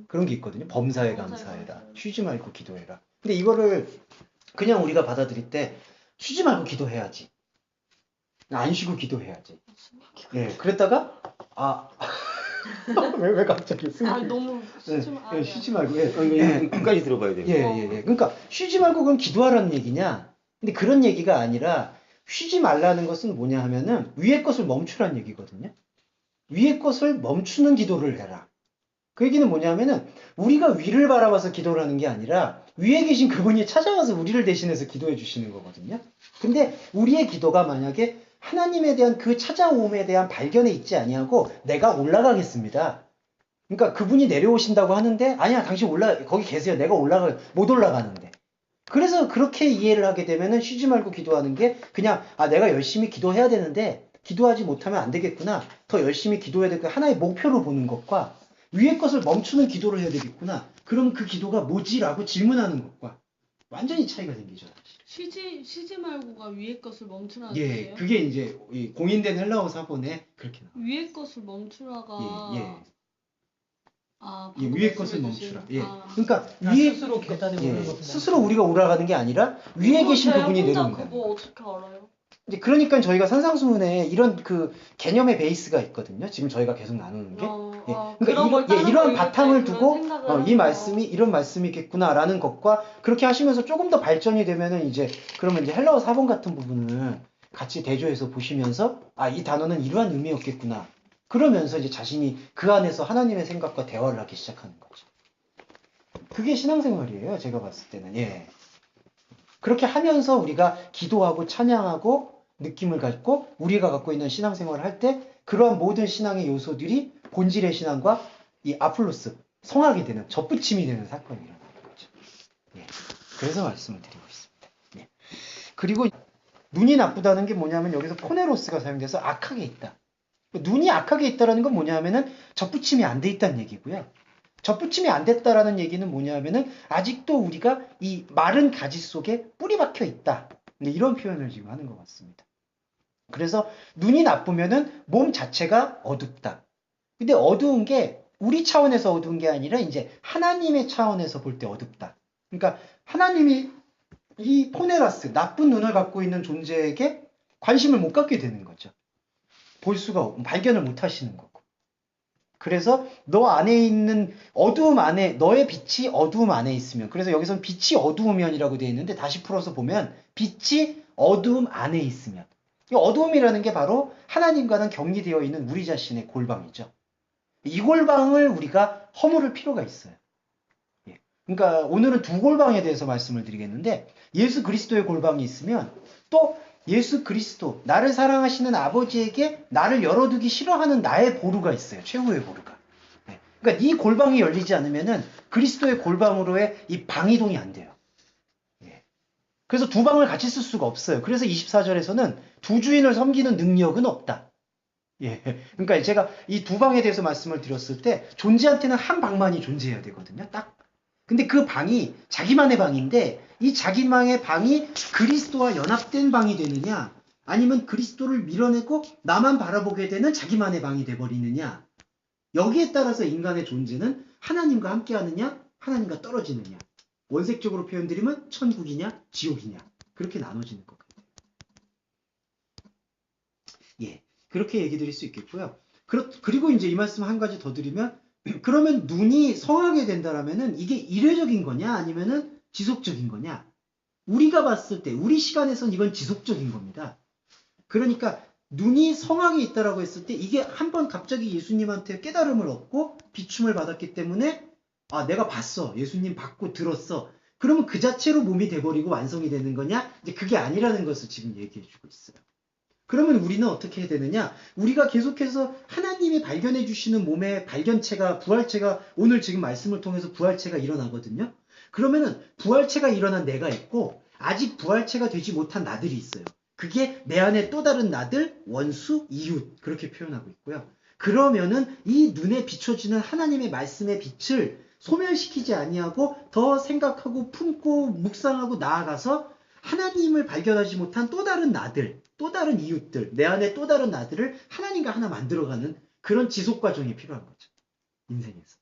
그런 게 있거든요. 범사에 감사해라. 쉬지 말고 기도해라. 근데 이거를 그냥 우리가 받아들일 때 쉬지 말고 기도해야지. 안 쉬고 기도해야지. 예, 그랬다가 왜 갑자기 너무 쉬지 말고 끝까지 들어봐야 돼요. 예. 그러니까 쉬지 말고 그럼 기도하라는 얘기냐? 근데 그런 얘기가 아니라 쉬지 말라는 것은 뭐냐 하면은 위의 것을 멈추라는 얘기거든요. 위의 것을 멈추는 기도를 해라. 그 얘기는 뭐냐면은 우리가 위를 바라봐서 기도를 하는 게 아니라 위에 계신 그분이 찾아와서 우리를 대신해서 기도해 주시는 거거든요. 근데 우리의 기도가 만약에 하나님에 대한 그 찾아옴에 대한 발견에 있지 아니하고 내가 올라가겠습니다. 그러니까 그분이 내려오신다고 하는데 아니야 당신 거기 계세요. 내가 못 올라가는데. 그래서 그렇게 이해를 하게 되면은 쉬지 말고 기도하는 게 그냥 내가 열심히 기도해야 되는데 기도하지 못하면 안 되겠구나. 더 열심히 기도해야 되겠구나. 하나의 목표로 보는 것과 위의 것을 멈추는 기도를 해야 되겠구나. 그럼 그 기도가 뭐지라고 질문하는 것과 완전히 차이가 생기죠. 쉬지 말고가 위의 것을 멈추라는 예, 뜻이에요? 그게 이제 공인된 헬라어 사본에 그렇게 나와요. 위의 것을 멈추라가 위의 것을 멈추라. 그러니까 위에 스스로 계단에 오르는 것은 스스로 우리가 올라가는 게 아니라 위에 계신 그분이 내려오는 거예요. 그거 어떻게 알아요? 이제 그러니까 저희가 산상수훈에 이런 그 개념의 베이스가 있거든요. 지금 저희가 계속 나누는 게. 그러니까 이런 바탕을 두고 이 말씀이 이런 말씀이겠구나라는 것과 그렇게 하시면서 조금 더 발전이 되면은 이제 그러면 이제 헬라어 사본 같은 부분을 같이 대조해서 보시면서 이 단어는 이러한 의미였겠구나. 그러면서 이제 자신이 그 안에서 하나님의 생각과 대화를 하기 시작하는 거죠. 그게 신앙생활이에요. 제가 봤을 때는. 예. 그렇게 하면서 우리가 기도하고 찬양하고 느낌을 갖고 우리가 갖고 있는 신앙생활을 할 때 그러한 모든 신앙의 요소들이 본질의 신앙과 이 아플로스, 성하게 되는, 접붙임이 되는 사건이 일어나는 거죠. 예. 그래서 말씀을 드리고 있습니다. 예. 그리고 눈이 나쁘다는 게 뭐냐면 여기서 포네로스가 사용돼서 악하게 있다. 눈이 악하게 있다는 건 뭐냐면은 접붙임이 안 돼 있다는 얘기고요. 접붙임이 안 됐다라는 얘기는 뭐냐면은 아직도 우리가 이 마른 가지 속에 뿌리 박혀 있다. 이런 표현을 지금 하는 것 같습니다. 그래서 눈이 나쁘면은 몸 자체가 어둡다. 근데 어두운 게 우리 차원에서 어두운 게 아니라 이제 하나님의 차원에서 볼 때 어둡다. 그러니까 하나님이 이 포네라스, 나쁜 눈을 갖고 있는 존재에게 관심을 못 갖게 되는 거죠. 발견을 못 하시는 거고. 그래서 너 안에 있는 어두움 안에, 너의 빛이 어두움 안에 있으면, 그래서 여기서는 빛이 어두우면이라고 되어 있는데 다시 풀어서 보면 빛이 어두움 안에 있으면, 이 어두움이라는 게 바로 하나님과는 격리되어 있는 우리 자신의 골방이죠. 이 골방을 우리가 허물을 필요가 있어요. 그러니까 오늘은 두 골방에 대해서 말씀을 드리겠는데, 예수 그리스도의 골방이 있으면 또 예수 그리스도, 나를 사랑하시는 아버지에게 나를 열어두기 싫어하는 나의 보루가 있어요. 최후의 보루가. 그러니까 이 골방이 열리지 않으면은 그리스도의 골방으로의 이 방이동이 안 돼요. 그래서 두 방을 같이 쓸 수가 없어요. 그래서 24절에서는 두 주인을 섬기는 능력은 없다. 그러니까 제가 이 두 방에 대해서 말씀을 드렸을 때 존재한테는 한 방만이 존재해야 되거든요. 딱. 근데 그 방이 자기만의 방인데 이 자기만의 방이 그리스도와 연합된 방이 되느냐 아니면 그리스도를 밀어내고 나만 바라보게 되는 자기만의 방이 돼버리느냐. 여기에 따라서 인간의 존재는 하나님과 함께하느냐, 하나님과 떨어지느냐. 원색적으로 표현드리면 천국이냐, 지옥이냐. 그렇게 나눠지는 것 같아요. 예, 그렇게 얘기 드릴 수 있겠고요. 그리고 이제 이 말씀 한 가지 더 드리면, 그러면 눈이 성하게 된다라면은 이게 이례적인 거냐, 아니면은 지속적인 거냐? 우리가 봤을 때, 우리 시간에선 이건 지속적인 겁니다. 그러니까 눈이 성하게 있다라고 했을 때 이게 한번 갑자기 예수님한테 깨달음을 얻고 비춤을 받았기 때문에 아, 내가 봤어. 예수님 봤고 들었어. 그러면 그 자체로 몸이 돼버리고 완성이 되는 거냐? 이제 그게 아니라는 것을 지금 얘기해주고 있어요. 그러면 우리는 어떻게 해야 되느냐? 우리가 계속해서 하나님이 발견해 주시는 몸의 발견체가, 부활체가, 오늘 지금 말씀을 통해서 부활체가 일어나거든요. 그러면은 부활체가 일어난 내가 있고 아직 부활체가 되지 못한 나들이 있어요. 그게 내 안에 또 다른 나들, 원수, 이웃 그렇게 표현하고 있고요. 그러면은 이 눈에 비춰지는 하나님의 말씀의 빛을 소멸시키지 아니하고 더 생각하고 품고 묵상하고 나아가서 하나님을 발견하지 못한 또 다른 나들, 또 다른 이웃들, 내 안에 또 다른 나들을 하나님과 하나 만들어가는 그런 지속 과정이 필요한 거죠. 인생에서.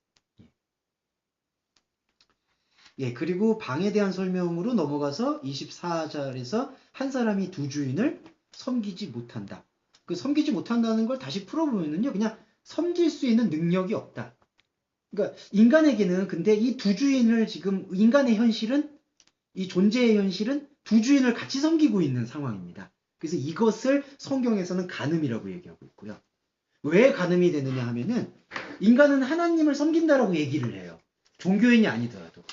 예, 그리고 방에 대한 설명으로 넘어가서 24절에서 한 사람이 두 주인을 섬기지 못한다. 그 섬기지 못한다는 걸 다시 풀어보면은요, 그냥 섬길 수 있는 능력이 없다. 그러니까 인간에게는 근데 이 두 주인을 지금 인간의 현실은 이 존재의 현실은 두 주인을 같이 섬기고 있는 상황입니다. 그래서 이것을 성경에서는 간음이라고 얘기하고 있고요. 왜 간음이 되느냐 하면은 인간은 하나님을 섬긴다라고 얘기를 해요. 종교인이 아니더라도.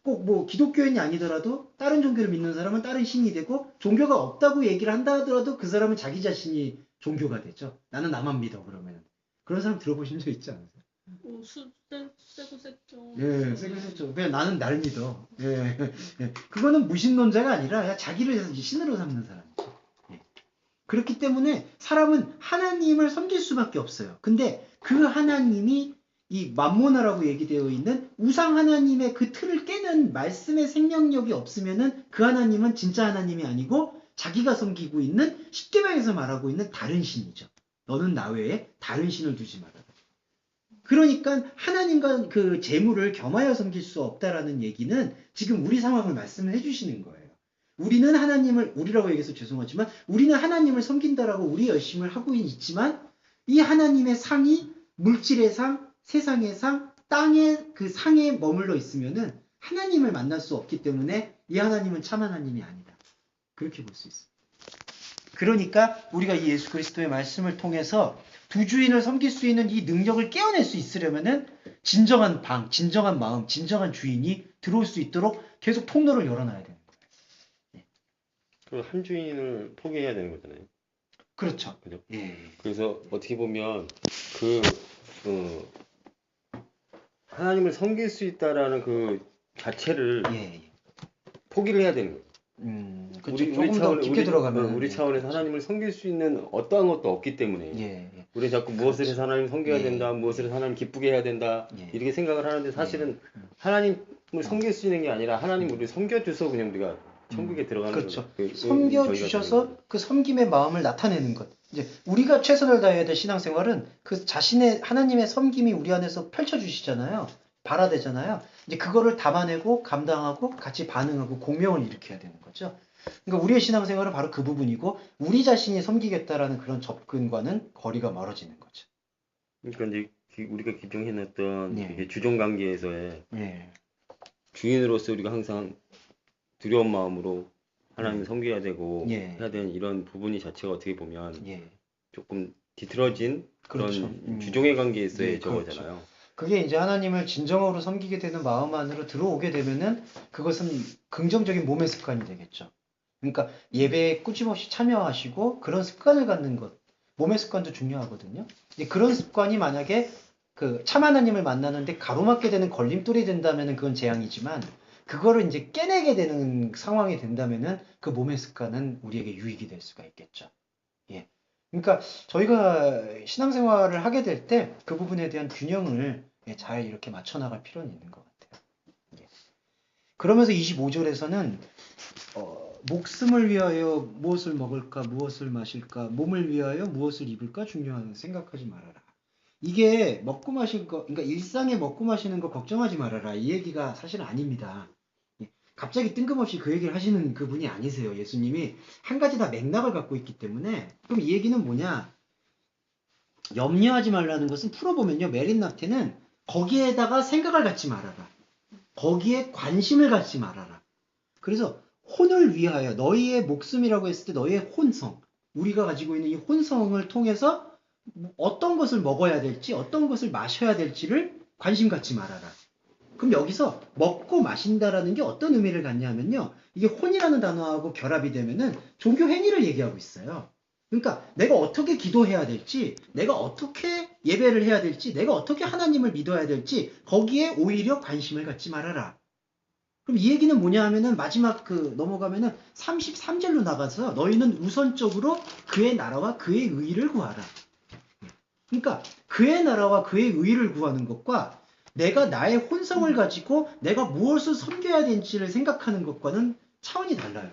꼭 뭐 기독교인이 아니더라도 다른 종교를 믿는 사람은 다른 신이 되고 종교가 없다고 얘기를 한다 하더라도 그 사람은 자기 자신이 종교가 되죠. 나는 나만 믿어 그러면. 그런 사람 들어보신 적 있지 않으세요? 세고 셌죠. 예, 세고 셌죠. 그냥 나는 나를 믿어. 예, 예. 그거는 무신론자가 아니라 그냥 자기를 신으로 삼는 사람이죠. 예. 그렇기 때문에 사람은 하나님을 섬길 수밖에 없어요. 근데 그 하나님이 이 맘모나라고 얘기되어 있는 우상 하나님의 그 틀을 깨는 말씀의 생명력이 없으면은 그 하나님은 진짜 하나님이 아니고 자기가 섬기고 있는 십계명에서 말하고 있는 다른 신이죠. 너는 나 외에 다른 신을 두지 말아라. 그러니까 하나님과 그 재물을 겸하여 섬길 수 없다라는 얘기는 지금 우리 상황을 말씀을 해주시는 거예요. 우리는 하나님을, 우리라고 얘기해서 죄송하지만 우리는 하나님을 섬긴다라고 우리 열심을 하고 있지만 이 하나님의 상이 물질의 상, 세상의 상, 땅의 그 상에 머물러 있으면은 하나님을 만날 수 없기 때문에 이 하나님은 참 하나님이 아니다. 그렇게 볼 수 있어요. 그러니까 우리가 이 예수 그리스도의 말씀을 통해서 두 주인을 섬길 수 있는 이 능력을 깨어낼 수 있으려면은 진정한 방, 진정한 마음, 진정한 주인이 들어올 수 있도록 계속 통로를 열어놔야 되는 거예요. 네. 그 한 주인을 포기해야 되는 거잖아요. 그렇죠. 그죠? 예. 그래서 어떻게 보면 하나님을 섬길 수 있다라는 그 자체를 포기를 해야 되는 거예요. 조금 더 깊게 들어가면 우리 차원에서 하나님을 섬길 수 있는 어떠한 것도 없기 때문에 우리 자꾸 무엇을 해서 하나님 섬겨야 된다, 무엇을 해서 하나님 기쁘게 해야 된다 이렇게 생각을 하는데 사실은 하나님을 섬길 수 있는 게 아니라 하나님 우리를 섬겨줘서 그냥 우리가 천국에 들어가는 그렇죠. 섬겨주셔서 그 섬김의 마음을 나타내는 것. 이제 우리가 최선을 다해야 될 신앙생활은 그 자신의 하나님의 섬김이 우리 안에서 펼쳐주시잖아요. 발화되잖아요. 이제 그거를 담아내고 감당하고 같이 반응하고 공명을 일으켜야 되는 거죠. 그러니까 우리의 신앙생활은 바로 그 부분이고 우리 자신이 섬기겠다라는 그런 접근과는 거리가 멀어지는 거죠. 그러니까 이제 우리가 규정해놨던 이게 주종관계에서의 주인으로서 우리가 항상 두려운 마음으로 하나님을 섬겨야 되고 해야 되는 이런 부분이 자체가 어떻게 보면 조금 뒤틀어진 그런 주종의 관계에서의 저거잖아요. 그렇죠. 그게 이제 하나님을 진정으로 섬기게 되는 마음 안으로 들어오게 되면은 그것은 긍정적인 몸의 습관이 되겠죠. 그러니까 예배에 꾸준없이 참여하시고 그런 습관을 갖는 것, 몸의 습관도 중요하거든요. 그런 습관이 만약에 그 참 하나님을 만나는데 가로막게 되는 걸림돌이 된다면은 그건 재앙이지만 그거를 이제 깨내게 되는 상황이 된다면은 그 몸의 습관은 우리에게 유익이 될 수가 있겠죠. 예. 그러니까 저희가 신앙생활을 하게 될 때 그 부분에 대한 균형을 잘 이렇게 맞춰 나갈 필요는 있는 것 같아요. 예. 그러면서 25절에서는 목숨을 위하여 무엇을 먹을까, 무엇을 마실까, 몸을 위하여 무엇을 입을까 중요한 생각하지 말아라. 이게 먹고 마실 거, 그러니까 일상에 먹고 마시는 거 걱정하지 말아라. 이 얘기가 사실은 아닙니다. 갑자기 뜬금없이 그 얘기를 하시는 그분이 아니세요. 예수님이 한 가지 다 맥락을 갖고 있기 때문에. 그럼 이 얘기는 뭐냐? 염려하지 말라는 것은 풀어보면요. 메린나테는 거기에다가 생각을 갖지 말아라. 거기에 관심을 갖지 말아라. 그래서 혼을 위하여 너희의 목숨이라고 했을 때 너희의 혼성, 우리가 가지고 있는 이 혼성을 통해서 어떤 것을 먹어야 될지 어떤 것을 마셔야 될지를 관심 갖지 말아라. 그럼 여기서 먹고 마신다라는 게 어떤 의미를 갖냐면요. 이게 혼이라는 단어하고 결합이 되면은 종교 행위를 얘기하고 있어요. 그러니까 내가 어떻게 기도해야 될지, 내가 어떻게 예배를 해야 될지, 내가 어떻게 하나님을 믿어야 될지 거기에 오히려 관심을 갖지 말아라. 그럼 이 얘기는 뭐냐 하면은 마지막 넘어가면은 33절로 나가서 너희는 우선적으로 그의 나라와 그의 의를 구하라. 그러니까 그의 나라와 그의 의를 구하는 것과 내가 나의 혼성을 가지고 내가 무엇을 섬겨야 되는지를 생각하는 것과는 차원이 달라요.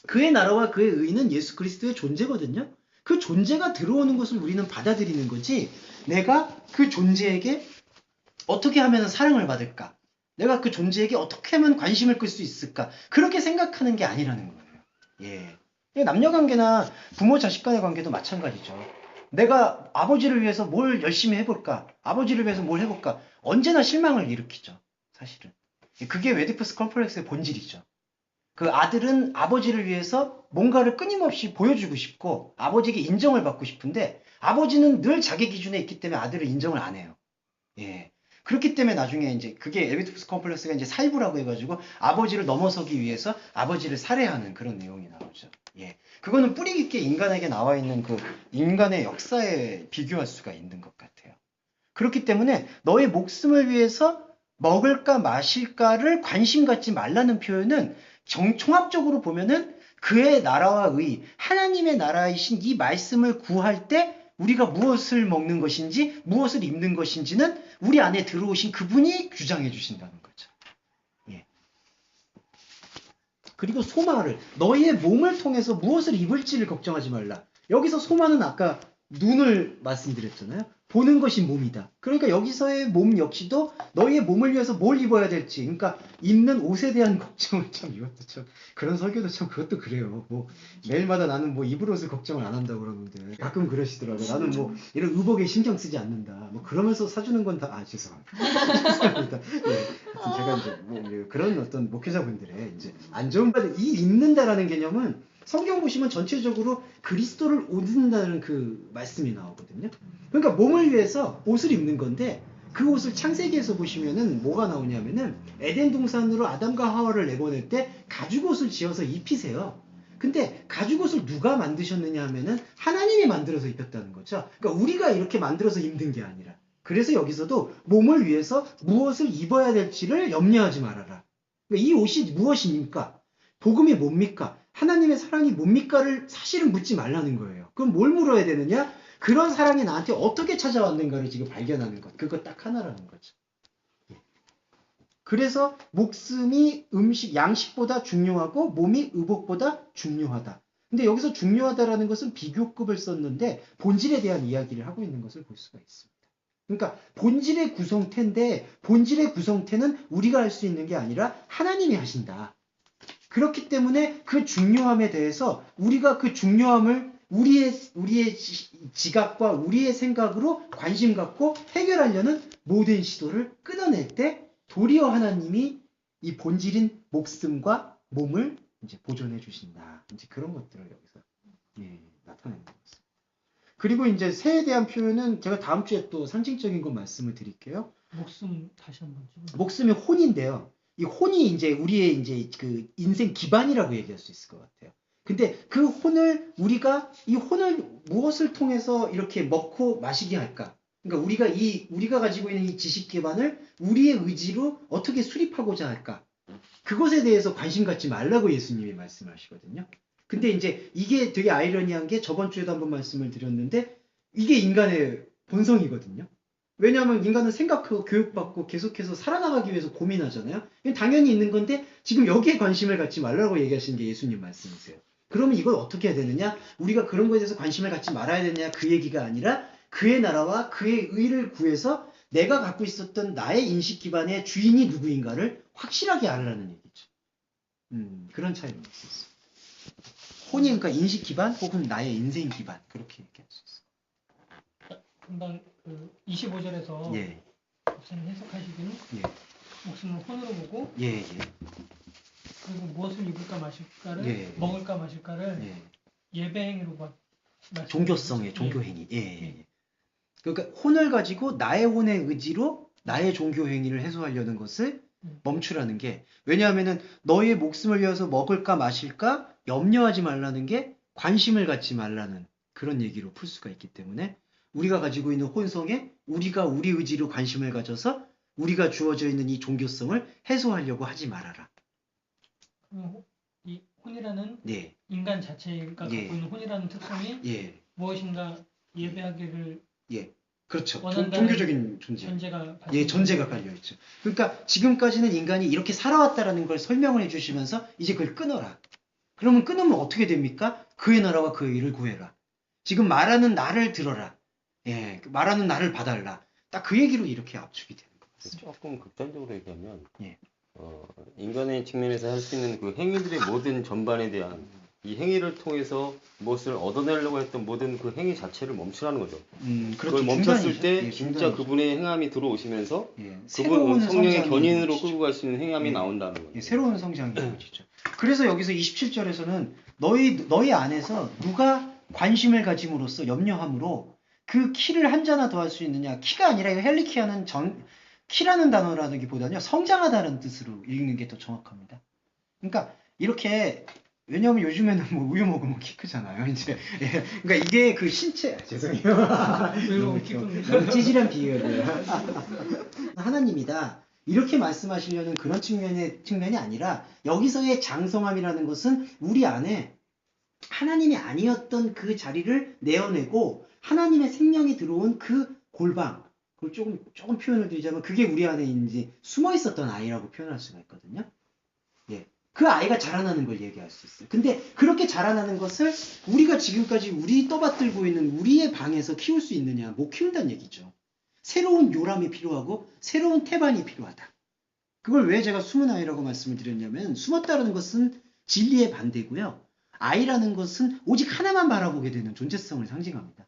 그의 나라와 그의 의는 예수 그리스도의 존재거든요. 그 존재가 들어오는 것을 우리는 받아들이는 거지, 내가 그 존재에게 어떻게 하면 사랑을 받을까? 내가 그 존재에게 어떻게 하면 관심을 끌 수 있을까? 그렇게 생각하는 게 아니라는 거예요. 예. 남녀관계나 부모 자식 간의 관계도 마찬가지죠. 내가 아버지를 위해서 뭘 열심히 해볼까? 아버지를 위해서 뭘 해볼까? 언제나 실망을 일으키죠. 사실은. 그게 웨디푸스 컴플렉스의 본질이죠. 그 아들은 아버지를 위해서 뭔가를 끊임없이 보여주고 싶고 아버지에게 인정을 받고 싶은데 아버지는 늘 자기 기준에 있기 때문에 아들을 인정을 안 해요. 예. 그렇기 때문에 나중에 이제 그게 웨디푸스 컴플렉스가 이제 살부라고 해가지고 아버지를 넘어서기 위해서 아버지를 살해하는 그런 내용이 나오죠. 예. 그거는 뿌리 깊게 인간에게 나와 있는 그 인간의 역사에 비교할 수가 있는 것 같아요. 그렇기 때문에 너의 목숨을 위해서 먹을까 마실까를 관심 갖지 말라는 표현은 총합적으로 보면은 그의 나라와 의, 하나님의 나라이신 이 말씀을 구할 때 우리가 무엇을 먹는 것인지 무엇을 입는 것인지는 우리 안에 들어오신 그분이 규정해 주신다는 거죠. 예. 그리고 소마를, 너희의 몸을 통해서 무엇을 입을지를 걱정하지 말라. 여기서 소마는 아까 눈을 말씀드렸잖아요. 보는 것이 몸이다. 그러니까 여기서의 몸 역시도 너희의 몸을 위해서 뭘 입어야 될지, 그러니까 입는 옷에 대한 걱정을 참, 이것도 참, 그런 설교도 참 그것도 그래요. 뭐 매일마다 나는 뭐 입을 옷을 걱정을 안 한다고 그러는데 가끔 그러시더라고요. 나는 뭐 이런 의복에 신경 쓰지 않는다. 뭐 그러면서 사주는 건 다, 죄송합니다. 죄송합니다. 예, 하여튼 제가 이제 뭐 그런 어떤 목회자분들의 이제 안 좋은 바들, 이 입는다라는 개념은 성경 보시면 전체적으로 그리스도를 얻는다는 그 말씀이 나오거든요. 그러니까 몸을 위해서 옷을 입는 건데 그 옷을 창세기에서 보시면은 뭐가 나오냐면은 에덴 동산으로 아담과 하와를 내보낼 때 가죽옷을 지어서 입히세요. 근데 가죽옷을 누가 만드셨느냐 하면은 하나님이 만들어서 입혔다는 거죠. 그러니까 우리가 이렇게 만들어서 입는 게 아니라. 그래서 여기서도 몸을 위해서 무엇을 입어야 될지를 염려하지 말아라. 그러니까 이 옷이 무엇입니까? 복음이 뭡니까? 하나님의 사랑이 뭡니까를 사실은 묻지 말라는 거예요. 그럼 뭘 물어야 되느냐? 그런 사랑이 나한테 어떻게 찾아왔는가를 지금 발견하는 것. 그거 딱 하나라는 거죠. 그래서 목숨이 양식보다 중요하고 몸이 의복보다 중요하다. 근데 여기서 중요하다라는 것은 비교급을 썼는데 본질에 대한 이야기를 하고 있는 것을 볼 수가 있습니다. 그러니까 본질의 구성태인데 본질의 구성태는 우리가 할 수 있는 게 아니라 하나님이 하신다. 그렇기 때문에 그 중요함에 대해서 우리가 그 중요함을 우리의 지각과 우리의 생각으로 관심 갖고 해결하려는 모든 시도를 끊어낼 때 도리어 하나님이 이 본질인 목숨과 몸을 이제 보존해 주신다. 이제 그런 것들을 여기서 나타내는 것 같습니다. 그리고 이제 새에 대한 표현은 제가 다음 주에 또 상징적인 거 말씀을 드릴게요. 목숨 다시 한번 좀. 목숨이 혼인데요. 이 혼이 이제 우리의 이제 그 인생 기반이라고 얘기할 수 있을 것 같아요. 근데 그 혼을 우리가 이 혼을 무엇을 통해서 이렇게 먹고 마시게 할까? 그러니까 우리가 가지고 있는 이 지식 기반을 우리의 의지로 어떻게 수립하고자 할까? 그것에 대해서 관심 갖지 말라고 예수님이 말씀하시거든요. 근데 이제 이게 되게 아이러니한 게 저번 주에도 한번 말씀을 드렸는데 이게 인간의 본성이거든요. 왜냐하면 인간은 생각하고 교육받고 계속해서 살아나가기 위해서 고민하잖아요. 이건 당연히 있는 건데 지금 여기에 관심을 갖지 말라고 얘기하시는 게 예수님 말씀이세요. 그러면 이걸 어떻게 해야 되느냐? 우리가 그런 거에 대해서 관심을 갖지 말아야 되느냐? 그 얘기가 아니라 그의 나라와 그의 의를 구해서 내가 갖고 있었던 나의 인식 기반의 주인이 누구인가를 확실하게 알으라는 얘기죠. 그런 차이를 볼 수 있어요. 혼이 그러니까 인식 기반 혹은 나의 인생 기반 그렇게 얘기할 수 있어요. 금방 그 25절에서 예. 목사님 해석하시기는 목숨을 혼으로 보고 예. 그리고 무엇을 입을까 마실까를 예. 먹을까 마실까를 예배행위로 종교성의 종교행위. 예. 그러니까 혼을 가지고 나의 혼의 의지로 나의 종교행위를 해소하려는 것을 멈추라는 게 왜냐하면은 너의 목숨을 위해서 먹을까 마실까 염려하지 말라는 게 관심을 갖지 말라는 그런 얘기로 풀 수가 있기 때문에 우리가 가지고 있는 혼성에 우리가 우리 의지로 관심을 가져서 우리가 주어져 있는 이 종교성을 해소하려고 하지 말아라. 이 혼이라는 인간 자체가 갖고 있는 혼이라는 특성이 무엇인가 예배하기를 그렇죠. 종교적인 전제가 전제가 깔려 있죠. 그러니까 지금까지는 인간이 이렇게 살아왔다라는 걸 설명을 해주시면서 이제 그걸 끊어라. 그러면 끊으면 어떻게 됩니까? 그의 나라와 그의 일을 구해라. 지금 말하는 나를 들어라. 말하는 나를 봐달라. 딱 그 얘기로 이렇게 압축이 되는 것 같습니다. 조금 극단적으로 얘기하면 인간의 측면에서 할 수 있는 그 행위들의 모든 전반에 대한 이 행위를 통해서 무엇을 얻어내려고 했던 모든 그 행위 자체를 멈추라는 거죠. 그걸 멈췄을 때 진짜 그분의 행함이 들어오시면서 그분 성령의 견인으로 끌고 갈 수 있는 행함이 나온다는 거죠. 새로운 성장이 이루어지죠. 그래서 여기서 27절에서는 너희 안에서 누가 관심을 가짐으로써 염려함으로 그 키를 한 자나 더 할 수 있느냐. 키가 아니라 헬리키아는 키라는 단어라기보다는요. 성장하다는 뜻으로 읽는 게 더 정확합니다. 그러니까 이렇게 왜냐하면 요즘에는 뭐 우유 먹으면 키 크잖아요. 이제 그러니까 이게 그 신체 죄송해요. 너무 찌질한 비유예요. 하나님이다. 이렇게 말씀하시려는 그런 측면이 아니라 여기서의 장성함이라는 것은 우리 안에 하나님이 아니었던 그 자리를 내어내고 하나님의 생명이 들어온 그 골방 그걸 조금 표현을 드리자면 그게 우리 안에 이제 숨어 있었던 아이라고 표현할 수가 있거든요. 그 아이가 자라나는 걸 얘기할 수 있어요. 근데 그렇게 자라나는 것을 우리가 지금까지 우리 떠받들고 있는 우리의 방에서 키울 수 있느냐? 못 키운다는 얘기죠. 새로운 요람이 필요하고 새로운 태반이 필요하다. 그걸 왜 제가 숨은 아이라고 말씀을 드렸냐면 숨었다는 것은 진리의 반대고요. 아이라는 것은 오직 하나만 바라보게 되는 존재성을 상징합니다.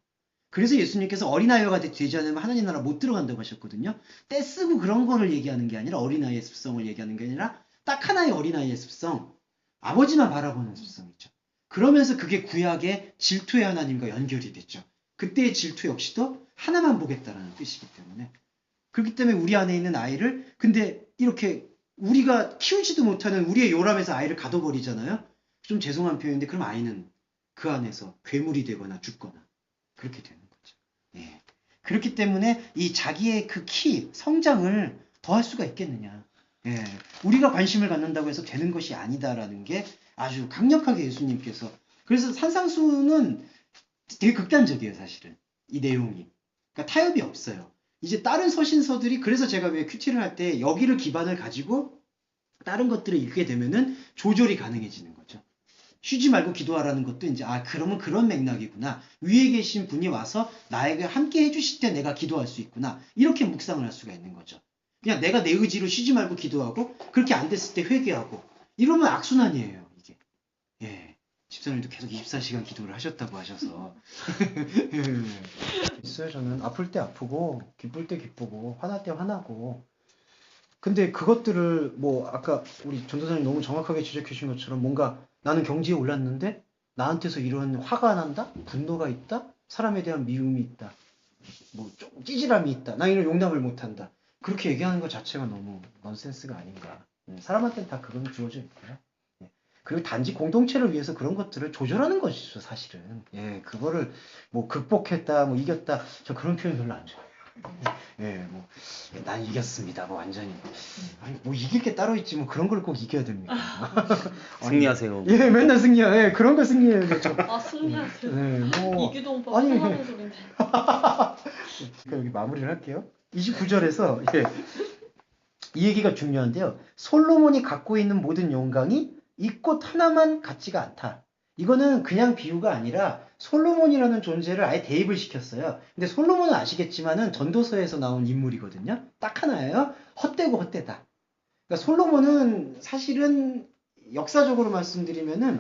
그래서 예수님께서 어린아이가 되지 않으면 하나님 나라 못 들어간다고 하셨거든요. 떼쓰고 그런 거를 얘기하는 게 아니라 어린아이의 습성을 얘기하는 게 아니라 딱 하나의 어린아이의 습성, 아버지만 바라보는 습성이죠. 그러면서 그게 구약의 질투의 하나님과 연결이 됐죠. 그때의 질투 역시도 하나만 보겠다라는 뜻이기 때문에 그렇기 때문에 우리 안에 있는 아이를 근데 이렇게 우리가 키우지도 못하는 우리의 요람에서 아이를 가둬버리잖아요. 좀 죄송한 표현인데 그럼 아이는 그 안에서 괴물이 되거나 죽거나 그렇게 되는 거죠. 그렇기 때문에 이 자기의 그 키, 성장을 더 할 수가 있겠느냐. 우리가 관심을 갖는다고 해서 되는 것이 아니다라는 게 아주 강력하게 예수님께서 그래서 산상수는 되게 극단적이에요 사실은 이 내용이 그러니까 타협이 없어요. 이제 다른 서신서들이 그래서 제가 왜 큐티를 할 때 여기를 기반을 가지고 다른 것들을 읽게 되면은 조절이 가능해지는 거죠. 쉬지 말고 기도하라는 것도 이제 그러면 그런 맥락이구나. 위에 계신 분이 와서 나에게 함께 해주실 때 내가 기도할 수 있구나. 이렇게 묵상을 할 수가 있는 거죠. 그냥 내가 내 의지로 쉬지 말고 기도하고 그렇게 안 됐을 때 회개하고 이러면 악순환이에요 이게. 집사님도 계속 24시간 기도를 하셨다고 하셔서 있어요. 저는 아플 때 아프고 기쁠 때 기쁘고 화날 때 화나고 근데 그것들을 뭐 아까 우리 전도사님 너무 정확하게 지적해 주신 것처럼 뭔가 나는 경지에 올랐는데 나한테서 이런 화가 난다? 분노가 있다? 사람에 대한 미움이 있다. 뭐 좀 찌질함이 있다. 나 이런 용납을 못한다. 그렇게 얘기하는 것 자체가 너무 넌센스가 아닌가. 사람한테는 다 그건 주어져 있고요. 그리고 단지 공동체를 위해서 그런 것들을 조절하는 것이죠, 사실은. 그거를 뭐 극복했다, 뭐 이겼다. 저 그런 표현 별로 안 좋아해요. 난 이겼습니다. 뭐 완전히. 아니, 뭐 이길 게 따로 있지, 뭐 그런 걸 꼭 이겨야 됩니까? 승리하세요. 맨날 승리해. 그런 거 승리해야 되죠. 승리하세요. 이기동 오빠 하는 소리인데. 여기 마무리를 할게요. 29절에서 이 얘기가 중요한데요. 솔로몬이 갖고 있는 모든 영광이 이 꽃 하나만 같지가 않다. 이거는 그냥 비유가 아니라 솔로몬이라는 존재를 아예 대입을 시켰어요. 근데 솔로몬은 아시겠지만은 전도서에서 나온 인물이거든요. 딱 하나예요. 헛되고 헛되다. 그러니까 솔로몬은 사실은 역사적으로 말씀드리면은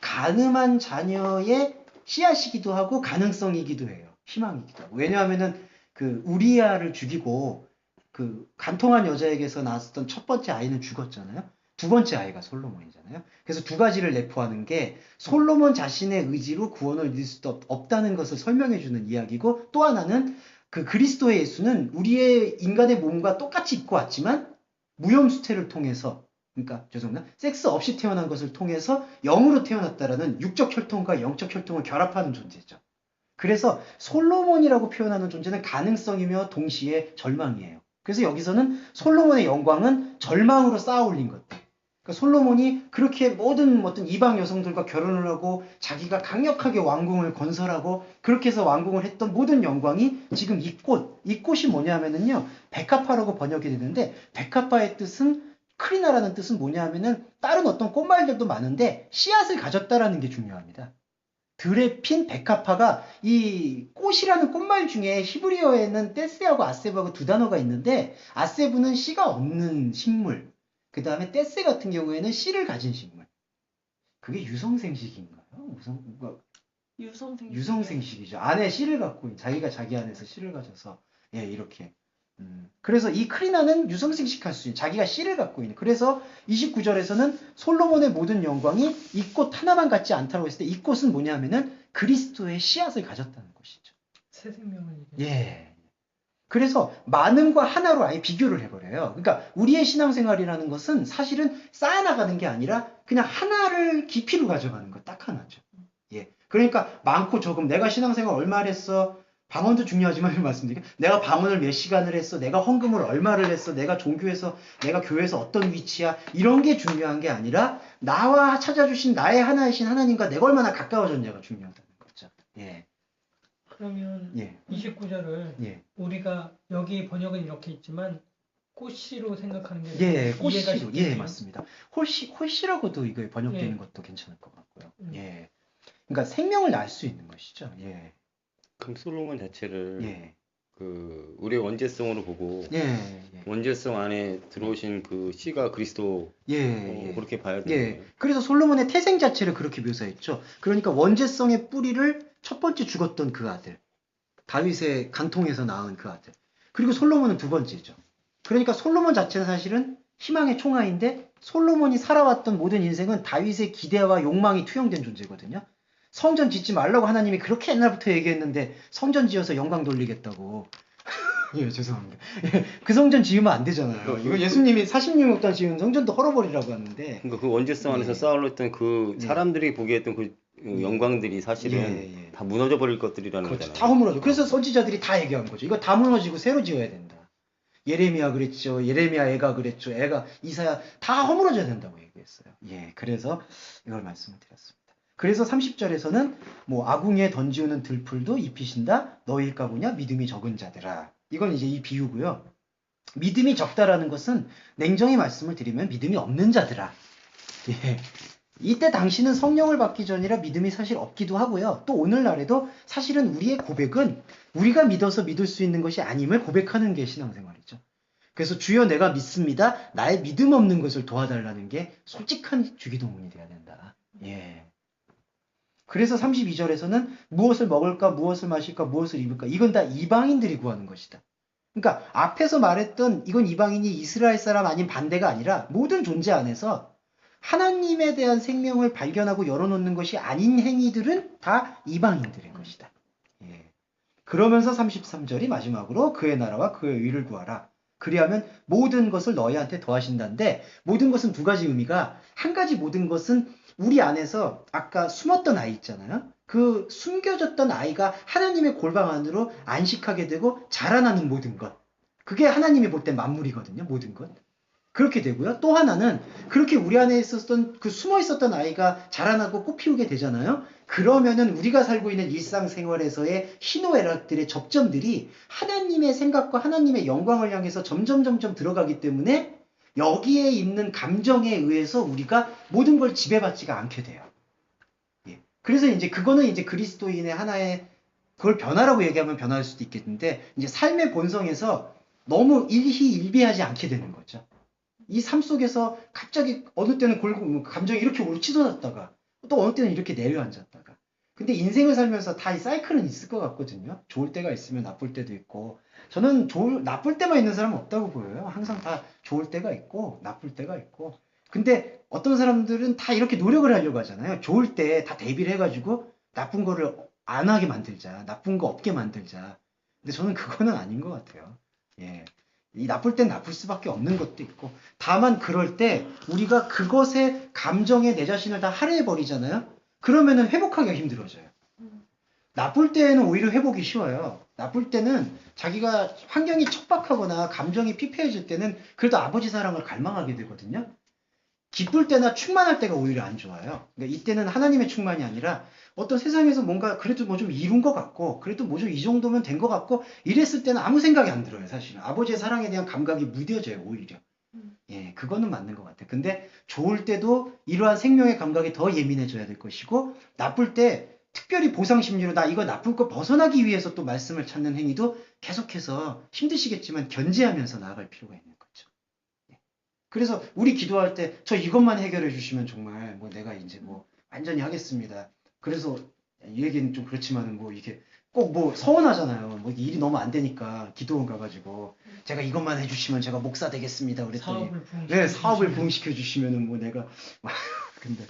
가늠한 자녀의 씨앗이기도 하고 가능성이기도 해요. 희망이기도 하고. 왜냐하면은 그 우리아를 죽이고 그 간통한 여자에게서 낳았던 첫 번째 아이는 죽었잖아요. 두 번째 아이가 솔로몬이잖아요. 그래서 두 가지를 내포하는 게 솔로몬 자신의 의지로 구원을 얻을 수 없다는 것을 설명해 주는 이야기고, 또 하나는 그 그리스도의 예수는 우리의 인간의 몸과 똑같이 입고 왔지만 무염수태를 통해서, 그러니까 죄송합니다. 섹스 없이 태어난 것을 통해서 영으로 태어났다라는 육적 혈통과 영적 혈통을 결합하는 존재죠. 그래서 솔로몬이라고 표현하는 존재는 가능성이며 동시에 절망이에요. 그래서 여기서는 솔로몬의 영광은 절망으로 쌓아 올린 것들. 그러니까 솔로몬이 그렇게 모든 어떤 이방 여성들과 결혼을 하고 자기가 강력하게 왕궁을 건설하고 그렇게 해서 왕궁을 했던 모든 영광이 지금 이 꽃이 뭐냐면은요, 백합화라고 번역이 되는데, 백합화의 뜻은, 크리나라는 뜻은 뭐냐면은 다른 어떤 꽃말들도 많은데 씨앗을 가졌다라는 게 중요합니다. 들에 핀 백합화가 이 꽃이라는 꽃말 중에 히브리어에는 떼세하고 아세브하고 두 단어가 있는데, 아세브는 씨가 없는 식물, 그 다음에 떼세 같은 경우에는 씨를 가진 식물. 그게 유성생식인가요? 유성생식이죠. 안에 씨를 갖고 있는, 자기가 자기 안에서 씨를 가져서 이렇게. 그래서 이 크리나는 유성생식할 수 있는, 자기가 씨를 갖고 있는. 그래서 29절에서는 솔로몬의 모든 영광이 이 꽃 하나만 같지 않다고 했을 때, 이 꽃은 뭐냐면은 그리스도의 씨앗을 가졌다는 것이죠. 새 생명을. 그래서 많음과 하나로 아예 비교를 해버려요. 그러니까 우리의 신앙생활이라는 것은 사실은 쌓아나가는 게 아니라 그냥 하나를 깊이로 가져가는 것, 딱 하나죠. 그러니까 많고 적음, 내가 신앙생활 얼마를 했어? 방언도 중요하지만 말씀드릴게요. 내가 방언을 몇 시간을 했어? 내가 헌금을 얼마를 했어? 내가 내가 교회에서 어떤 위치야? 이런 게 중요한 게 아니라 나와 찾아주신 나의 하나이신 하나님과 내가 얼마나 가까워졌냐가 중요하다는 거죠. 그러면 29절을 우리가 여기 번역은 이렇게 있지만 꽃씨로 생각하는 게 꽃씨로. 맞습니다. 홀씨라고도 이거 번역되는 것도 괜찮을 것 같고요. 그러니까 생명을 낳을 수 있는 것이죠. 그럼 솔로몬 자체를 그 우리의 원죄성으로 보고 원죄성 안에 들어오신 그 씨가 그리스도 그렇게 봐야 돼요. 그래서 솔로몬의 태생 자체를 그렇게 묘사했죠. 그러니까 원죄성의 뿌리를 첫 번째 죽었던 그 아들, 다윗의 간통에서 낳은 그 아들, 그리고 솔로몬은 두 번째죠. 그러니까 솔로몬 자체는 사실은 희망의 총아인데, 솔로몬이 살아왔던 모든 인생은 다윗의 기대와 욕망이 투영된 존재거든요. 성전 짓지 말라고 하나님이 그렇게 옛날부터 얘기했는데 성전 지어서 영광 돌리겠다고. 죄송합니다. 그 성전 지으면 안 되잖아요. 이거 예수님이 46단 지은 성전도 헐어버리라고 하는데. 그러니까 그 원죄성 안에서 쌓아올렸던 그 사람들이 보기에 했던 그 영광들이 사실은 다 무너져 버릴 것들이라는 거잖아요. 다 허물어져. 그래서 선지자들이 다 얘기한 거죠. 이거 다 무너지고 새로 지어야 된다. 예레미야 그랬죠. 예레미야 애가 그랬죠. 애가 이사야 다 허물어져야 된다고 얘기했어요. 그래서 이걸 말씀을 드렸습니다. 그래서 30절에서는 뭐 아궁이에 던지우는 들풀도 입히신다. 너희일까 보냐 믿음이 적은 자들아. 이건 이제 이 비유고요. 믿음이 적다라는 것은 냉정히 말씀을 드리면 믿음이 없는 자들아. 이때 당시는 성령을 받기 전이라 믿음이 사실 없기도 하고요. 또 오늘날에도 사실은 우리의 고백은 우리가 믿어서 믿을 수 있는 것이 아님을 고백하는 게 신앙생활이죠. 그래서 주여 내가 믿습니다. 나의 믿음 없는 것을 도와달라는 게 솔직한 주기도문이 돼야 된다. 그래서 32절에서는 무엇을 먹을까, 무엇을 마실까, 무엇을 입을까, 이건 다 이방인들이 구하는 것이다. 그러니까 앞에서 말했던 이건 이방인이 이스라엘 사람 아닌 반대가 아니라 모든 존재 안에서 하나님에 대한 생명을 발견하고 열어놓는 것이 아닌 행위들은 다 이방인들의 것이다. 그러면서 33절이 마지막으로 그의 나라와 그의 의를 구하라. 그리하면 모든 것을 너희한테 더하신다는데, 모든 것은 두 가지 의미가, 한 가지 모든 것은 우리 안에서 아까 숨었던 아이 있잖아요. 그 숨겨졌던 아이가 하나님의 골방 안으로 안식하게 되고 자라나는 모든 것. 그게 하나님이 볼 때 만물이거든요. 모든 것. 그렇게 되고요. 또 하나는 그렇게 우리 안에 있었던 그 숨어 있었던 아이가 자라나고 꽃 피우게 되잖아요. 그러면은 우리가 살고 있는 일상생활에서의 희노애락들의 접점들이 하나님의 생각과 하나님의 영광을 향해서 점점 들어가기 때문에 여기에 있는 감정에 의해서 우리가 모든 걸 지배받지가 않게 돼요. 예. 그래서 이제 그거는 이제 그리스도인의 하나의 그걸 변화라고 얘기하면 변화할 수도 있겠는데 이제 삶의 본성에서 너무 일희일비하지 않게 되는 거죠. 이 삶 속에서 갑자기 어느 때는 감정이 이렇게 치솟았다가 또 어느 때는 이렇게 내려앉았다가 근데 인생을 살면서 다 이 사이클은 있을 것 같거든요. 좋을 때가 있으면 나쁠 때도 있고 저는 나쁠 때만 있는 사람은 없다고 보여요. 항상 다 좋을 때가 있고 나쁠 때가 있고 근데 어떤 사람들은 다 이렇게 노력을 하려고 하잖아요. 좋을 때 다 대비를 해가지고 나쁜 거를 안 하게 만들자. 나쁜 거 없게 만들자. 근데 저는 그거는 아닌 것 같아요. 예. 이 나쁠 땐 나쁠 수밖에 없는 것도 있고 다만 그럴 때 우리가 그것에 감정에 내 자신을 다 할애해버리잖아요. 그러면은 회복하기가 힘들어져요. 나쁠 때는 오히려 회복이 쉬워요. 나쁠 때는 자기가 환경이 척박하거나 감정이 피폐해질 때는 그래도 아버지 사랑을 갈망하게 되거든요. 기쁠 때나 충만할 때가 오히려 안 좋아요. 그러니까 이때는 하나님의 충만이 아니라 어떤 세상에서 뭔가 그래도 뭐 좀 이룬 것 같고 그래도 뭐 좀 이 정도면 된 것 같고 이랬을 때는 아무 생각이 안 들어요. 사실은 아버지의 사랑에 대한 감각이 무뎌져요. 오히려. 예, 그거는 맞는 것 같아요. 근데 좋을 때도 이러한 생명의 감각이 더 예민해져야 될 것이고 나쁠 때 특별히 보상 심리로 나 이거 나쁠 거 벗어나기 위해서 또 말씀을 찾는 행위도 계속해서 힘드시겠지만 견제하면서 나아갈 필요가 있는 거죠. 예. 그래서 우리 기도할 때 저 이것만 해결해 주시면 정말 뭐 내가 이제 뭐 완전히 하겠습니다. 그래서 이 얘기는 좀 그렇지만 뭐 이게 꼭 뭐 서운하잖아요. 뭐 일이 너무 안 되니까 기도원 가가지고 제가 이것만 해주시면 제가 목사 되겠습니다. 그랬더니 사업을 부흥시켜 주시면은 뭐 내가 근데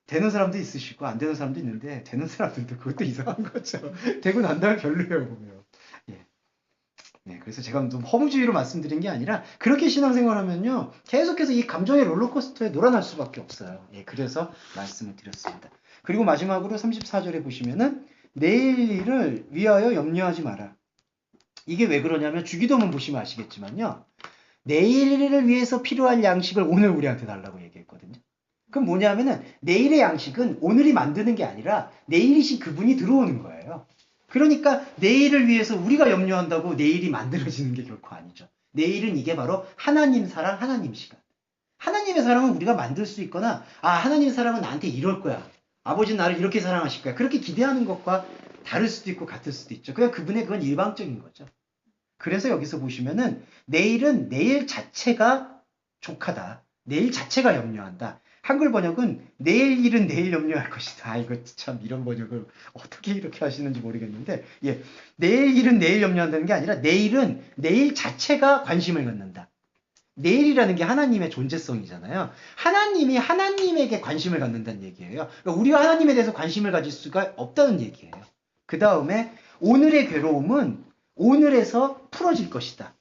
되는 사람도 있으시고 안 되는 사람도 있는데 되는 사람들도 그것도 이상한 거죠. 되고 난 다음에 별로예요 보면. 예. 네, 그래서 제가 좀 허무주의로 말씀드린 게 아니라 그렇게 신앙생활하면요 계속해서 이 감정의 롤러코스터에 놀아날 수밖에 없어요. 예, 그래서 말씀을 드렸습니다. 그리고 마지막으로 34절에 보시면은 내일 일을 위하여 염려하지 마라. 이게 왜 그러냐면 주기도문 보시면 아시겠지만요. 내일을 위해서 필요한 양식을 오늘 우리한테 달라고 얘기했거든요. 그럼 뭐냐면은 내일의 양식은 오늘이 만드는 게 아니라 내일이신 그분이 들어오는 거예요. 그러니까 내일을 위해서 우리가 염려한다고 내일이 만들어지는 게 결코 아니죠. 내일은 이게 바로 하나님 사랑, 하나님 시간. 하나님의 사랑은 우리가 만들 수 있거나 하나님의 사랑은 나한테 이럴 거야. 아버지는 나를 이렇게 사랑하실 거야. 그렇게 기대하는 것과 다를 수도 있고 같을 수도 있죠. 그냥 그건 일방적인 거죠. 그래서 여기서 보시면은 내일은 내일 자체가 족하다. 내일 자체가 염려한다. 한글 번역은 내일 일은 내일 염려할 것이다. 이거 참 이런 번역을 어떻게 이렇게 하시는지 모르겠는데 예, 내일 일은 내일 염려한다는 게 아니라 내일은 내일 자체가 관심을 갖는다. 내일이라는 게 하나님의 존재성이잖아요. 하나님이 하나님에게 관심을 갖는다는 얘기예요. 그러니까 우리가 하나님에 대해서 관심을 가질 수가 없다는 얘기예요. 그 다음에 오늘의 괴로움은 오늘에서 풀어질 것이다.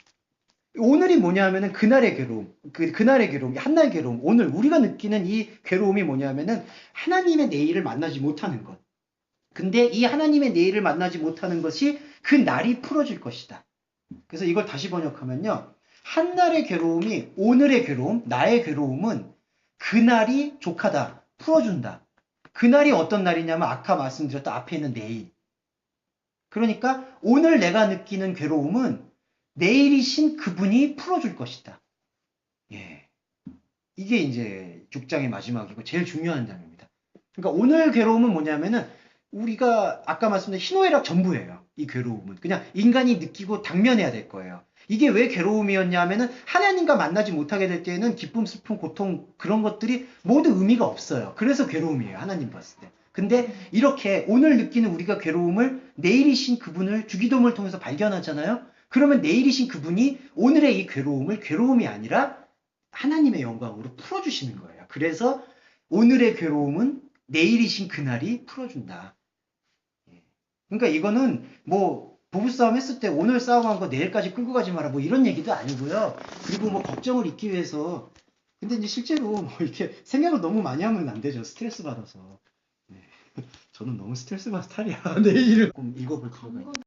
오늘이 뭐냐 하면은 그날의 괴로움, 그날의 괴로움, 한날 괴로움, 오늘 우리가 느끼는 이 괴로움이 뭐냐 하면은 하나님의 내일을 만나지 못하는 것. 근데 이 하나님의 내일을 만나지 못하는 것이 그 날이 풀어질 것이다. 그래서 이걸 다시 번역하면요. 한날의 괴로움이 오늘의 괴로움, 나의 괴로움은 그날이 족하다, 풀어준다. 그날이 어떤 날이냐면 아까 말씀드렸던 앞에 있는 내일. 그러니까 오늘 내가 느끼는 괴로움은 내일이신 그분이 풀어줄 것이다. 예. 이게 이제 6장의 마지막이고 제일 중요한 장입니다. 그러니까 오늘 괴로움은 뭐냐면은 우리가 아까 말씀드린 희노애락 전부예요. 이 괴로움은. 그냥 인간이 느끼고 당면해야 될 거예요. 이게 왜 괴로움이었냐 하면은 하나님과 만나지 못하게 될 때에는 기쁨, 슬픔, 고통 그런 것들이 모두 의미가 없어요. 그래서 괴로움이에요. 하나님 봤을 때. 근데 이렇게 오늘 느끼는 우리가 괴로움을 내일이신 그분을 주기도문을 통해서 발견하잖아요. 그러면 내일이신 그분이 오늘의 이 괴로움을 괴로움이 아니라 하나님의 영광으로 풀어주시는 거예요. 그래서 오늘의 괴로움은 내일이신 그날이 풀어준다. 그러니까 이거는 뭐 부부싸움 했을 때 오늘 싸움한 거 내일까지 끌고 가지 마라 뭐 이런 얘기도 아니고요. 그리고 뭐 걱정을 잊기 위해서 근데 이제 실제로 뭐 이렇게 생각을 너무 많이 하면 안 되죠. 스트레스 받아서. 네. 저는 너무 스트레스 받은 스타일이야. 내일을 읽어볼 필요가 있어요.